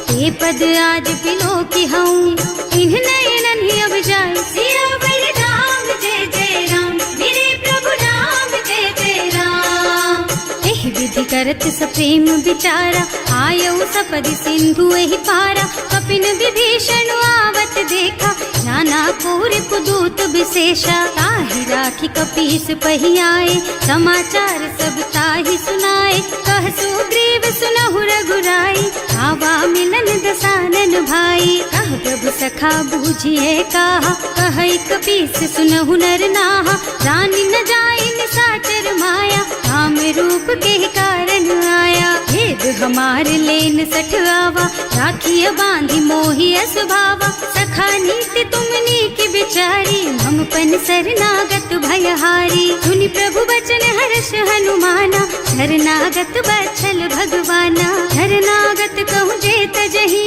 ते पद आज बिलो की हूँ, इन्ह नयनन ही अब जाए। सियावर राम जय जय राम, मेरे प्रभु राम जय जय राम। एहि विधि करत सप्रेम विचारा, आयऊ सपदि सिंधु एहि पारा। कपिन विभीषण आवत देखा, नाना कोरि कुदूत विशेषा। ताहि राखी कपीस पहि आए, समाचार सब ताहि सुनाए। कह सुग्रीव सुनहु रघुराई, आवा मिलन दसानन भाई। कह प्रभु सखा बूझिए काहा, कहै कपीस सुनहु नर नाहा। रानी न जाय निशाचर माया, काम रूप के कारण आया। भेद हमार लेन सठ आवा, राखिय बांधि मोहि असुभावा। सखा नीति तुमनी की बिचारी, हम पन शरणागत भयहारी। सुनि प्रभु बचन हर्ष हनुमाना, शरणागत बत्सल भगवाना। शरणागत कहूँ जे तजहि,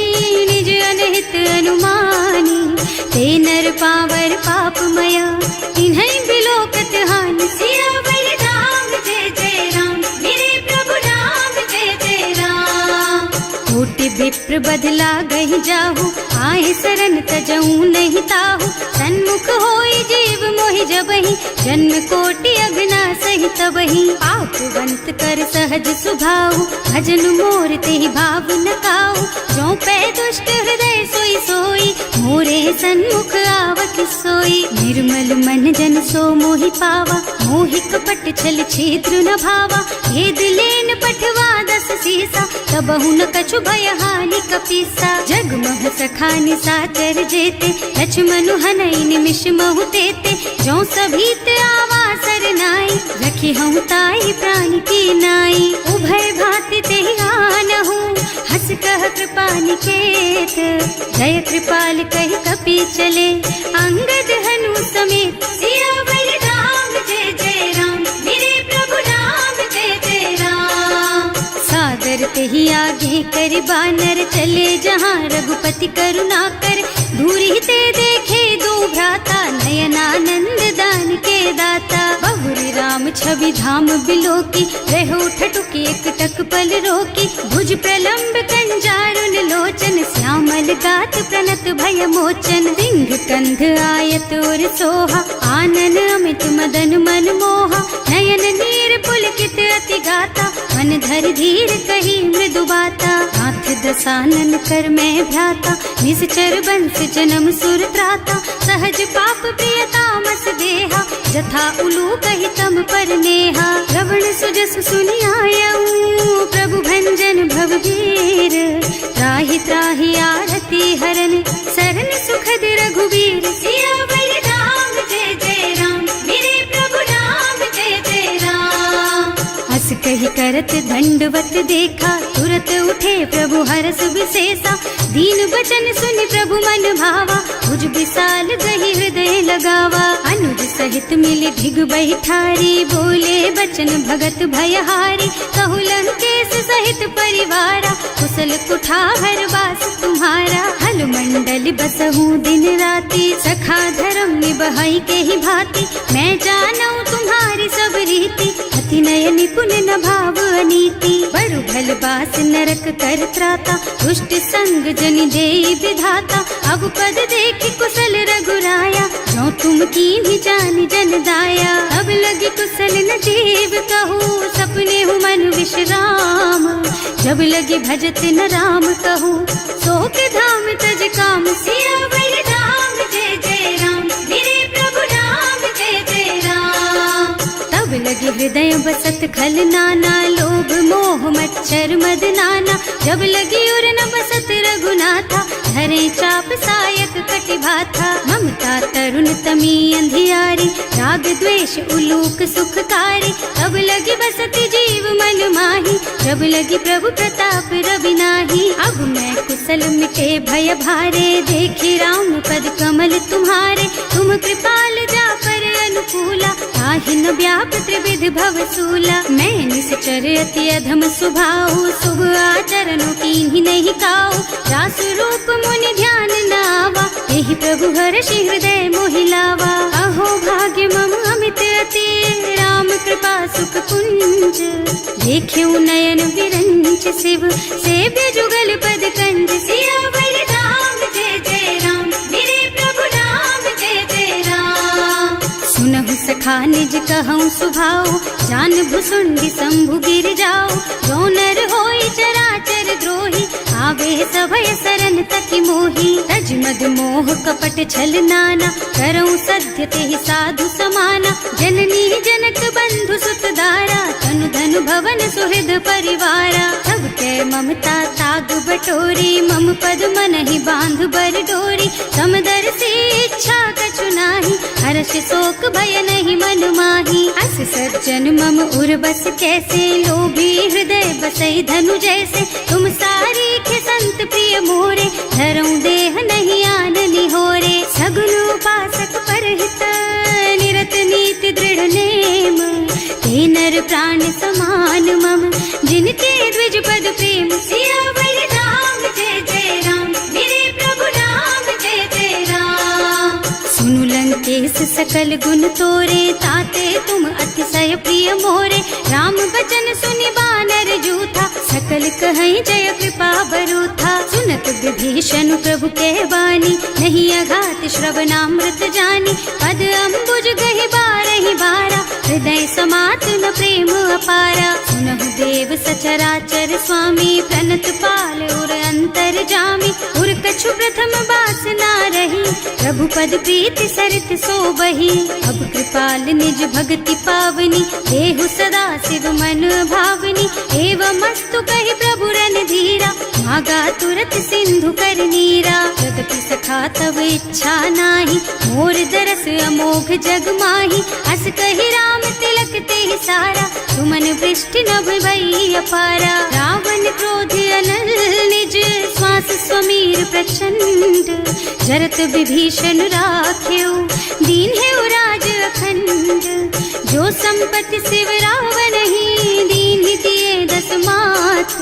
निज अनहित अनुमानी। ते नर पावर पापमया, तिन्है बिलोकत हानि। सियावर राम जय जय राम, मेरे प्रभु राम जय जय राम। कोटि विप्र बदला गहि जाहु, आए शरण तजऊ नहीं ताहु। सन्मुख होई जीव मोहि जबहि, जन्म कोटि अगना सहि तबहि। पापवंत कर सहज सुभाऊ, भजन मोर तेहि भाव न काऊ। जो पै दुष्ट हृदय सोई सोई, मोरे सन्मुख आवत सोई। निर्मल मन जन सो मोहि पावा, मोहि कपट छल छिद्र न भावा। भेद लेन पठवा दस सीसा, तबहु न कछु भय हानि कपीसा। जगमह सखा निशाचर जेते, लक्ष्मनु हनई निमिष महु तेते। जो सभीत आवा सरनाई, रखी हूँ ताई प्राण की नाई। उभय भांति तेहि आनहु, हस कह कृपा निकेत। जय कृपाल कहि कपि चले, अंगद हनु समेत। सियावर राम जय जय राम, मेरे प्रभु राम जय जय राम। सादर तेहि आगे कर बानर, चले जहाँ रघुपति करुणा कर। दूरी ते देखे दो भ्राता, नयनानंद दान के दाता। बहुरी राम छवि धाम बिलोकी, रहो ठटुकी एक टक पल रोकी। भुज प्रलंब कंजारुन लोचन, श्यामल ताल गात प्रणत भय मोचन, सिंह कंध आयत और सोहा, आनन अमित मदन मन मोहा, नयन नीर पुलकित अति गाता, मन धर धीर कही मृदु बाता, हाथ दसानन कर मैं भ्राता, निश्चर बंस जन्म सुर त्राता, सहज पाप प्रिय तामस देहा, जथा उलू कही तम पर नेहा, श्रवण सुजस सुनि आयऊ प्रभु भंजन भवभीर, त्राहि त्राहि आरती हरन सरन सुखद रघुबीर, सियावर राम जय जय राम, मेरे प्रभु राम जय जय राम। हस कही करत दंडवत देखा, तुरत उठे प्रभु हरस विशेषा, दीन बचन सुनि प्रभु मन भावा, भुज विशाल दहि हृदय लगावा, अनुज सहित मिली धिग बैठारी, बोले बचन भगत भयहारी, कहु लंकेश सहित परिवारा, कुशल कुठार वास तुम्हारा, हल मंडल बसहु दिन राति, सखा धर्म निबहाई के ही भांति, मैं जानऊ तुम्हारी सब रीति, अति नय निपुण न भाव अनीति, बरु भल बास नरक कर त्राता, दुष्ट संग जनि देई विधाता, अब पद देखि कुशल रघुराया, जो तुम कीन्ही जानि जन दाया, अब लगी कुशल न जीव कहूँ, सपने हूँ मन विश्राम, जब लगी भजत न राम कहूँ, सोक धाम तज काम, सियावर राम जय जय राम, मेरे प्रभु राम जय जय राम। तब लगी हृदय बसत खल नाना, लोभ मोह मच्छर मद नाना, जब लगी उर न बसत रघुनाथा, धरे चाप सायक कटि भाथा, ममता तरुण तमी अंधियारी, राग द्वेष उलूक सुखकारी, तब लगी बसती जीव मन माही, जब लगी प्रभु प्रताप रवि नाही, अब मैं कुशल मिटे भय भारे, देखी राम पद कमल तुम्हारे, तुम कृपाल जा पर अनुकूला, ताहि न व्याप त्रिविध भव सूला, मैं निश्चर अति अधम स्वभाव, शुभ आचरणों कीन्ही नहीं काऊ, रास रूप मुनि ध्यान नावा, यही प्रभु हर्षि हृदय मोहिलावा, अहो भाग्य मम अमित अति, राम कृपा सुख कुंज, देख्यऊ नयन विरंच शिव, सेव्य जुगल पद कंज, सियावर राम जय जय राम, मेरे प्रभु राम जय जय राम। सुनहु सखा निज कहऊँ सुभाऊ, जान भुसुंडी शंभु गिर जाओ, जो नर होई चराचर द्रोही, आवे सभय सरन तकी मोही, तज मद मोह कपट छल नाना, करऊँ सत्य तेहि साधु समाना, जननी जनक बंधु सुत दारा, तनु धनु भवन सुहृद परिवारा, सब के ममता ताग बटोरी, मम पद मन ही बांध बर डोरी, समदर से इच्छा कछु नाही, हर्ष शोक भय नहीं मन माही, अस सज्जन मम उर बस कैसे, लोभी हृदय बसई धनु जैसे, तुम सारी के संत प्रिय मोरे, धरऊँ देह नहीं आन निहोरे, सगुन उपासक परहित, निरत नीति दृढ़ नेम, ते नर प्राण समान मम, जिनके द्विज पद प्रेम, सियावर राम जय जय राम, मेरे प्रभु राम जय जय राम। सुनु लंकेश सकल गुण तोरे, ताते तुम अतिशय प्रिय मोरे, राम बचन सुनि बानर जूथा, सकल कहई जय कृपा बरूथा, सुनत विभीषण प्रभु के वाणी, नहीं अघात श्रवणामृत जानी, पद अम्बुज गहि बारहि बारा, हृदय समात न प्रेम अपारा, सुनहु देव सचराचर स्वामी, प्रणत पाल उर अंतर जामी, उर कछु प्रथम बास ना रही, प्रभु पद प्रीति सरित सो बही, अब कृपाल निज भक्ति पावनी, देहु सदा शिव मन भावनी, एवं मस्तु कहि प्रभु रन धीरा, मागा तुरत सिंधु कर नीरा, जगति सखा तब इच्छा नाही, मोर दरस अमोघ जग माही, अस कहि राम तिलक तेहि सारा, सुमन वृष्टि नभ भई अपारा, रावण क्रोध अनल निज, श्वास स्वमीर प्रचंड, जरत विभीषण राख्यो, दीन है राज अखंड, जो संपत्ति शिव रावण ही, दीन दिए दस माथ,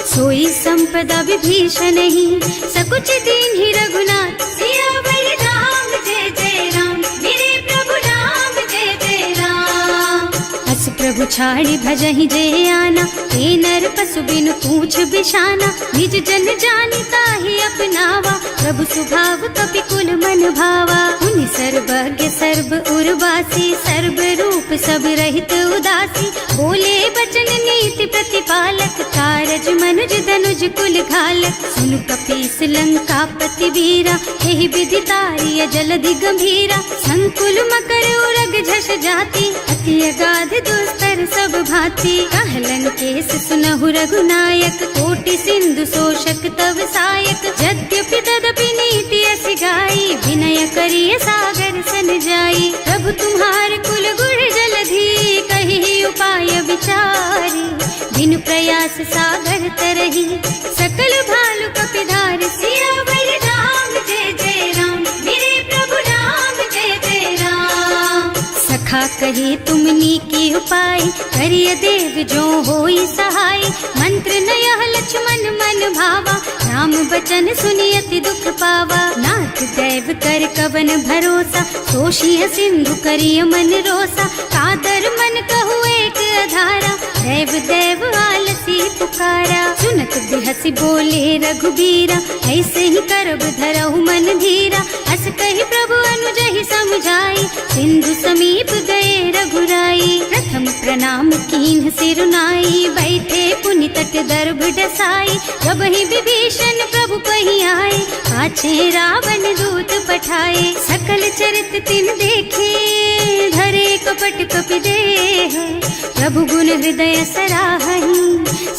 सोई संपदा विभीषण ही, सकुच दीन ही रघुनाथ, सियावर राम जय जय राम, मेरे प्रभु राम जय जय राम। अस प्रभु छाड़ी भजहि जय आना, हे नर पशु बिनु पूछ बिछाना, निज जन जानि ताहि अपनावा, प्रभु स्वभाव कपि कुल मन भावा। उनि सर्वज्ञ सर्व उर्वासी, सर्व रूप सब रहित उदासी। बोले बचन नीति प्रतिपालक, कारज मनुज धनुज कुल घालक। सुनु कपीस लंका पति वीरा, एहि विधि तारिय जलधि गंभीरा। संकुल मकर उरग झष जाति, अति अगाध दुस्तर सब भांति। कहलन केस सुनहु रघुनायक, कोटि सिंधु शोषक तव सायक। यद्यपि तदपि नीति अस गाई, विनय करिय सागर सन जाई। प्रभु तुम्हार कुल गुण जलधि, कहि उपाय विचारी। बिनु प्रयास सागर तरही, सकल भालु कपिधार। सियावर राम जय जय राम, मेरे प्रभु राम जय जय राम। सखा कही तुमनी की उपाय, करिय देव जो होई सहाय। मंत्र नयह लक्ष्मण मन भावा, राम बचन सुनि अति दुख पावा। नाथ दैव कर कवन भरोसा, तोषिय सिंधु करिय मन रोसा। कादर मन कहु एक अधारा, दैव दैव आलसी पुकारा। सुनत बिहसी बोले रघुबीरा, ऐसे ही करब धरहु मन धीरा। अस कहि प्रभु अनुजहि समझाई, सिंधु समीप गए रघुराई। प्रथम प्रणाम कीन्ह सिरुनाई, बैठे पुनि तट दर्भ डसाई। जब ही विभीषण प्रभु पही आए, पाछे रावण दूत पठाए। सकल चरित तिन देखे, धरे कपट कपि देह। प्रभु गुण हृदय सराहहि,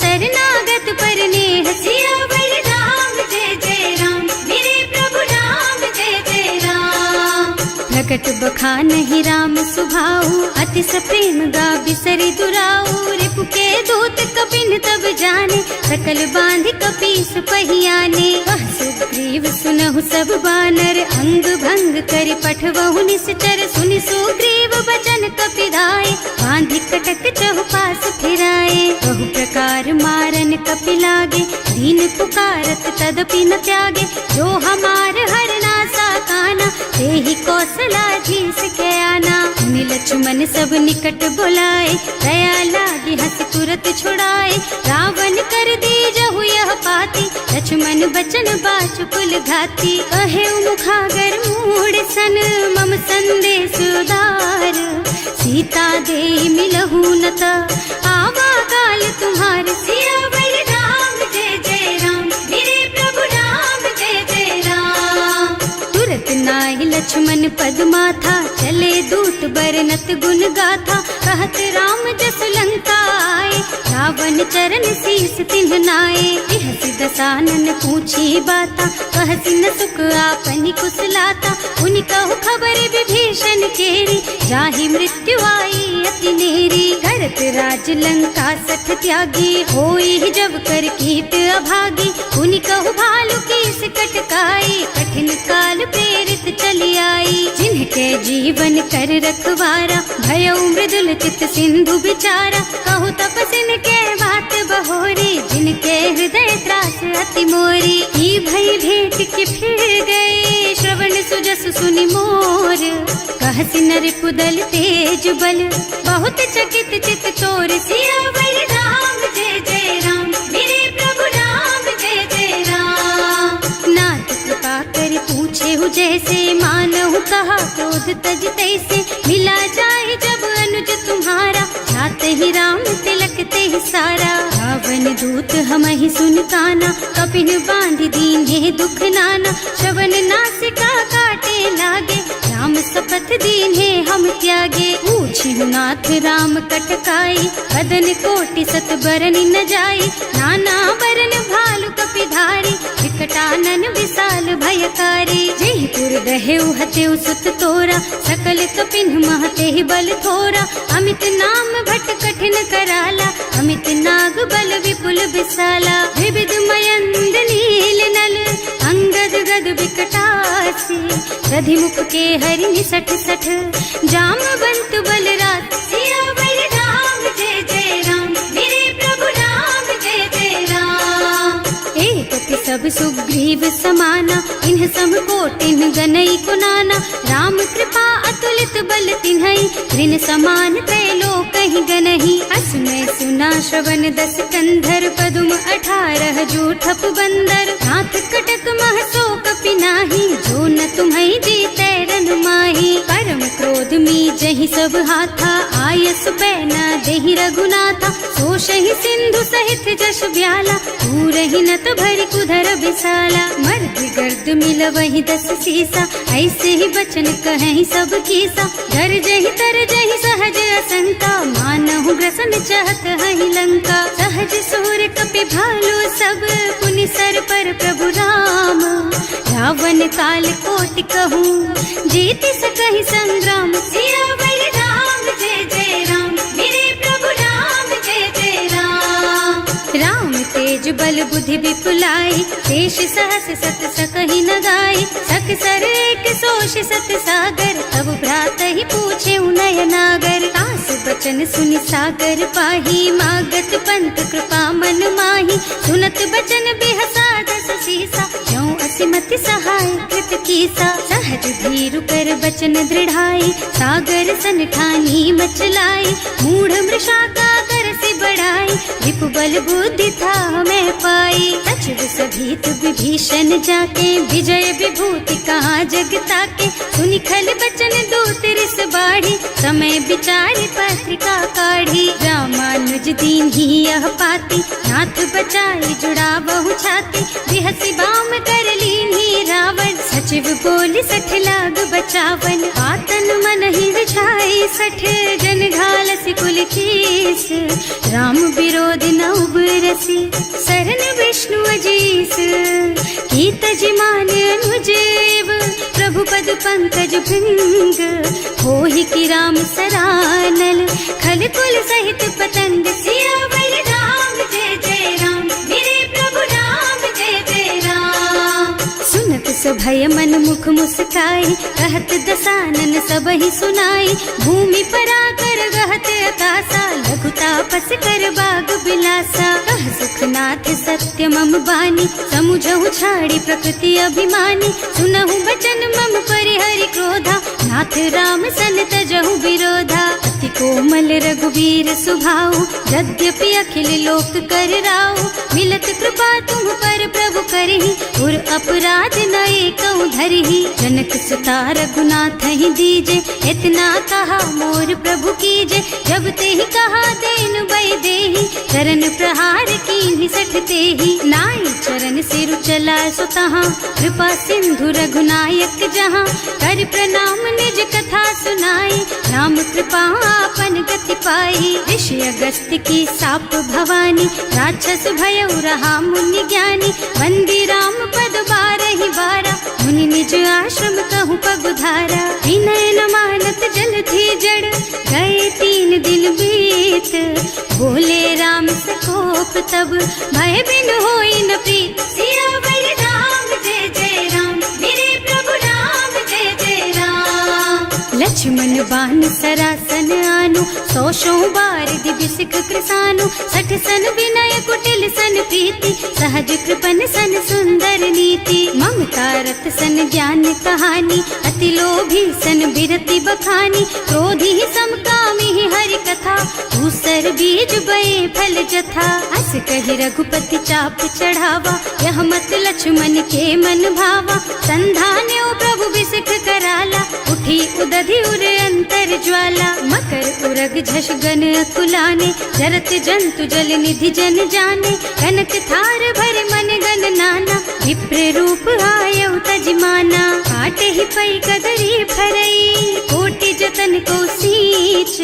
शरणागत पर नेह। सियावर राम जय जय राम, मेरे प्रभु राम जय जय राम। प्रकट बखानहि राम सुभाऊ, अति सप्रेम गा बिसरि दुराऊ। रिपु के दूत कपिन तब जाने, सकल बांधि कपीस पहियाने। वह सुग्रीव सुनहु सब बानर, अंग भंग करि पठवहु निश्चर। सुनि सुग्रीव बचन कपिधाय, बांधि कटक चहुपास फिराए। बहु प्रकार मारन कपि लागे, दीन पुकारत तदपि न त्यागे। जो हमार हरना सा काना, तेहि कौशलाधीश के आना। मुनि लक्ष्मण सब निकट बुलाए, दया लागी हंस तुरत छुड़ाए। रावण कर दीजहु यह पाती, लक्ष्मण बचन बाचु कुल घाती। कहे मुखागर मूढ़ सन, मम संदेश उदार। सीता दे मिलहु न त, आवा काल तुम्हार। सियावर राम जय जय राम, मेरे प्रभु राम जय जय राम। तुरत नाहि लक्ष्मण पद माथा, चले दूत बरनत गुण गाथा। कहत राम जस लंका आए, रावण चरण शीस तिन्ह नाए। बिहसि दसानन पूछी बाता, कहसि न सुख आपनि कुशलाता। उनि कहु खबर विभीषण केरी, जाहि मृत्यु आई अति नेरी। करत राज लंका सठ त्यागी, होई जब कर कीट अभागी। उनि कहु भालु कीस कटकाई, कठिन काल प्रेरित चली आई। जिनके जीवन कर रखवारा, भयउ मृदुल चित सिंधु बिचारा। कहु तपसिन के बात बहोरी, जिनके हृदय त्रास अति मोरी। की भई भेंट के फिर गए, श्रवण सुजस सुनि मोर। कहसि नर कुदल तेज बल, बहुत चकित चित चोर। सियावर राम जय जय राम, मेरे प्रभु राम जय जय राम। नाथ कृपा कर पूछे हु जैसे, मानहु कहा क्रोध तज तैसे। मिला जाए जब अनुज तुम्हारा, जात ही राम तिलक ते सारा। रावण दूत हमहि सुन काना, कपिन बांधि दीन्हे दुख नाना। श्रवण नासिका काटे लागे, राम शपथ दीन्हे हम त्यागे। पूछिहु नाथ राम कटकाई, बदन कोटि सत बरन न जाई। नाना बरन भालु कपिधारी, विकटानन विशाल भयकारी। जयपुर दहेउ हतेउ सुत तोरा, सकल कपिन महते बल थोरा। अमित नाम भट कठिन कराला, अमित नाग बल विपुल विशाला। विविध मयंद नील नल, अंगद गद विकटासी। दधिमुख के हरि निसठ सठ, जामवंत बलराज। सियावर राम जय जय राम, मेरे प्रभु राम जय जय राम। एक सब सुग्रीव समाना, इन्ह सम कोटिन गनई कुनाना। राम कृपा अतुलित बल तिन्हई, ऋण समान त्रैलोकहि गनहि। असुनै सुना श्रवण दस कंधर, पदुम 18 जूठप बंदर। नाथ कटक नाही, जो न तुम्हें जीते रन माही। परम क्रोध मी जही सब हाथा, आयस बैना देहि रघुनाथा। सोशहि सिंधु सहित जश ब्याला, पूरहि नत भरि कुधर बिसाला। मर्द गर्द मिल वही 10 सीसा, ऐसे ही बचन कहीं सब कीसा। डर जही तर जही सहज असंका, मानहु ग्रसन चाहत हहि लंका। सहज सूर कपि भालू सब, पुनि सर पर प्रभु राम। रावण काल कोटि कहूँ, जीति सकहि संग्राम। सियावर राम जय जय राम, मेरे प्रभु राम जय जय राम। राम तेज बल बुद्धि विपुलाई, शेष सहस सत सकहि न गाई। सकसर एक सोष सत सागर, तब भ्रात ही पूछे उनय नागर। तास बचन सुनि सागर पाही, मागत पंत कृपा मन माही। सुनत बचन बिहसा 10 सीसा, ज्यों असिमति सहाय कृत कीसा। सहज धीरु कर बचन दृढ़ाई, सागर सन ठानी मचलाई। मूढ़ मृषा का कर से बढ़ाई, विपु बल बुद्धि था मैं पाई। सचिव सभीत विभीषण जाके, विजय विभूति कहाँ जग ताके। सुनि खल बचन दूत रिस बाढ़ी, समय विचारि पत्रिका काढ़ी। रामानुज दीन ही यह पाती, नाथ बचाई जुड़ा बहु छाती। बिहसी बाम कर लीन्ही रावण, सचिव बोली 60 लाग बचावन। आतन मन ही विछाई 60, जन घालसी कुल कीस। राम विरोध न उबरसी, शरण विष्णु अजीस। कीत जिमान अनुजेव, प्रभु पद पंकज भृंग। होहि की राम सरानल, खल कुल सहित पतंग। सियावर राम जय जय राम, मेरे प्रभु राम जय जय राम। सुनत सभय मन मुख मुस्काई, कहत दसानन सब ही सुनाई। भूमि पराकर गहत अकासा, लघु तापस कर बाग बिलासा। कह सुखनाथ सत्य मम बानी, समुझहु छाड़ी प्रकृति अभिमानी। सुनहु बचन मम परिहरि क्रोधा, नाथ राम सन तजहु विरोधा। अति कोमल रघुवीर सुभाऊ, यद्यपि अखिल लोक कर राऊ। मिलत कृपा तुम पर प्रभु करहि, उर अपराध न एकउ धरहि। जनक सुता रघुनाथ ही दीजे, इतना कहा मोर प्रभु कीजे। जब ते ही कहा देन बई देहि, चरण प्रहार कीन्हि 60 तेहि। नाई चरण सिरु चला सुतहाँ, कृपा सिंधु रघुनायक जहाँ। कर प्रणाम निज कथा सुनाई, राम कृपा आपन गति पाई। ऋषि अगस्त्य की साप भवानी, राक्षस भयउ रहा मुनि ज्ञानी। वंदी राम पद 12 बारा, मुनि निज आश्रम कहूँ पगुधारा। विनय न मानत जल थी जड़, गए 3 दिन बीत। बोले राम सकोप तब, भय बिन होई न प्रीत। सियावर राम जय जय राम, मेरे प्रभु राम जय जय राम। लक्ष्मण बान सरासन आनु, 100 बार दिव्य सिख कृसानु। 60 सन विनय कुटिल सन प्रीति, सहज कृपन सन सुंदर नीति। ममता रत सन ज्ञान कहानी, अति लोभी सन बिरति बखानी। क्रोधी ही समकामी ही हरि कथा, दूसर बीज बये फल जथा। अस कहि रघुपति चाप चढ़ावा, यह मत लक्ष्मण के मन भावा। संधान्यो प्रभु बिसिख कराला, उठी उदधि उर अंतर ज्वाला। मकर उरग झष गन अकुलाने, जरत जंतु जल निधि जन जाने। कनक थार भर मन गन नाना, विप्र रूप आयउ तजमाना। काटे ही पई कदरी फरई, कोटि जतन को सींच।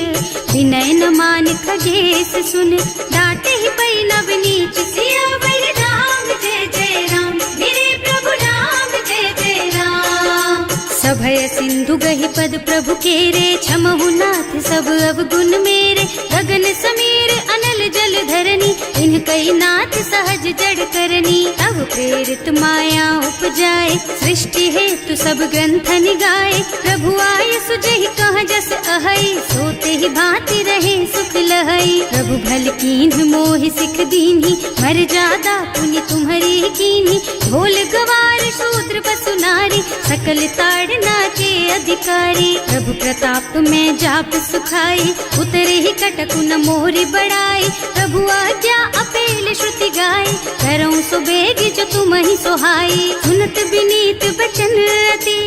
विनय न मान खगेश सुन, डांटे ही पई नव नीच। सियावर राम जय जय राम, मेरे प्रभु राम जय जय राम। सभय सिंधु गहि पद प्रभु केरे, क्षमहु नाथ सब अवगुण मेरे। गगन समीर अनल जल धरनी, इन्ह कई नाथ सहज जड़ करनी। तब प्रेरित माया उपजाए, सृष्टि हेतु सब ग्रंथ निगाए। प्रभु आय सुजहि कह जस अहै, सोते ही भांति रहे सुख लहै। प्रभु भल कीन्ह मोहि सिख दीन्ही, मर्यादा पुनि तुम्हरी कीन्ही। ढोल गवार शूद्र पशु नारी, सकल ताड़ना के अधिकारी। प्रभु प्रताप में जाप सुखाई, उतरे ही कटकु न मोरी बढ़ाई। प्रभु आज्ञा अपेल श्रुति गाय, करऊं सो बेगी जो तुम ही सोहाई। सुनत विनीत बचन अति,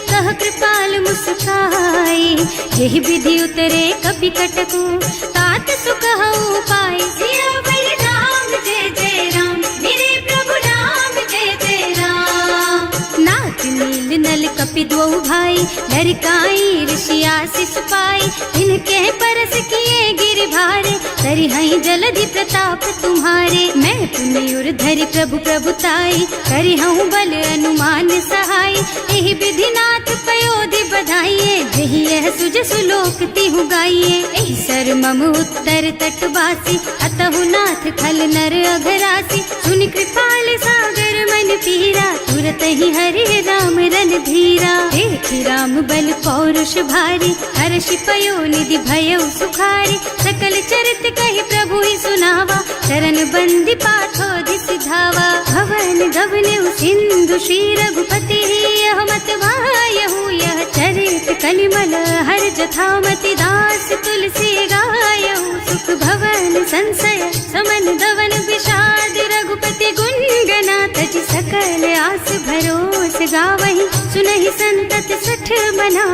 कह कृपाल मुस्काई। यही विधि उतरे कपि कटकु, तात सुख हऊ पाई। सियावर राम जय जय राम, मेरे प्रभु राम जय जय राम। नाथ नील नल कपि दो भाई, लरिकाई ऋषि आशीष पाई। इनके परस किए गिर भारे, तरि हई जलधि प्रताप तुम्हारे। मैं पुण्य धरि प्रभु प्रभुताई, करि हूँ बल अनुमान सहाय। यही विधि नाथ पयोधि बधाइए, जही यह सुज सुलोक तिहु गाइए। एहि सर मम उत्तर तटवासी, अतहु नाथ खल नर अघरासी। सुनि कृपाल सागर मन पीरा, तुरत ही हरि राम रन धीरा। देखि राम बल पौरुष भारी, हर्ष पयो निधि भयो सुखारी। सकल चरित कहि प्रभु ही सुनावा, चरण बंदी पाठोधि सिधावा। भवन गवनेउ सिंधु श्री रघुपति, यह मत वायहु यह चरित कलिमल हर जथामति। दास तुलसी गायहु, सुख भवन संशय समन दवन विषाद। रघुपति गुण गना तज सकल आस भरोस गावहि। सुनहि संतत सठ मना,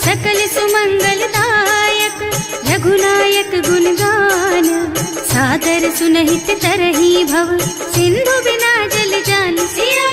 सकल सुमंगल दायक। रघुनायक गुण गान, सादर सुनहित तरही भव। सिंधु बिना जल जान, सिया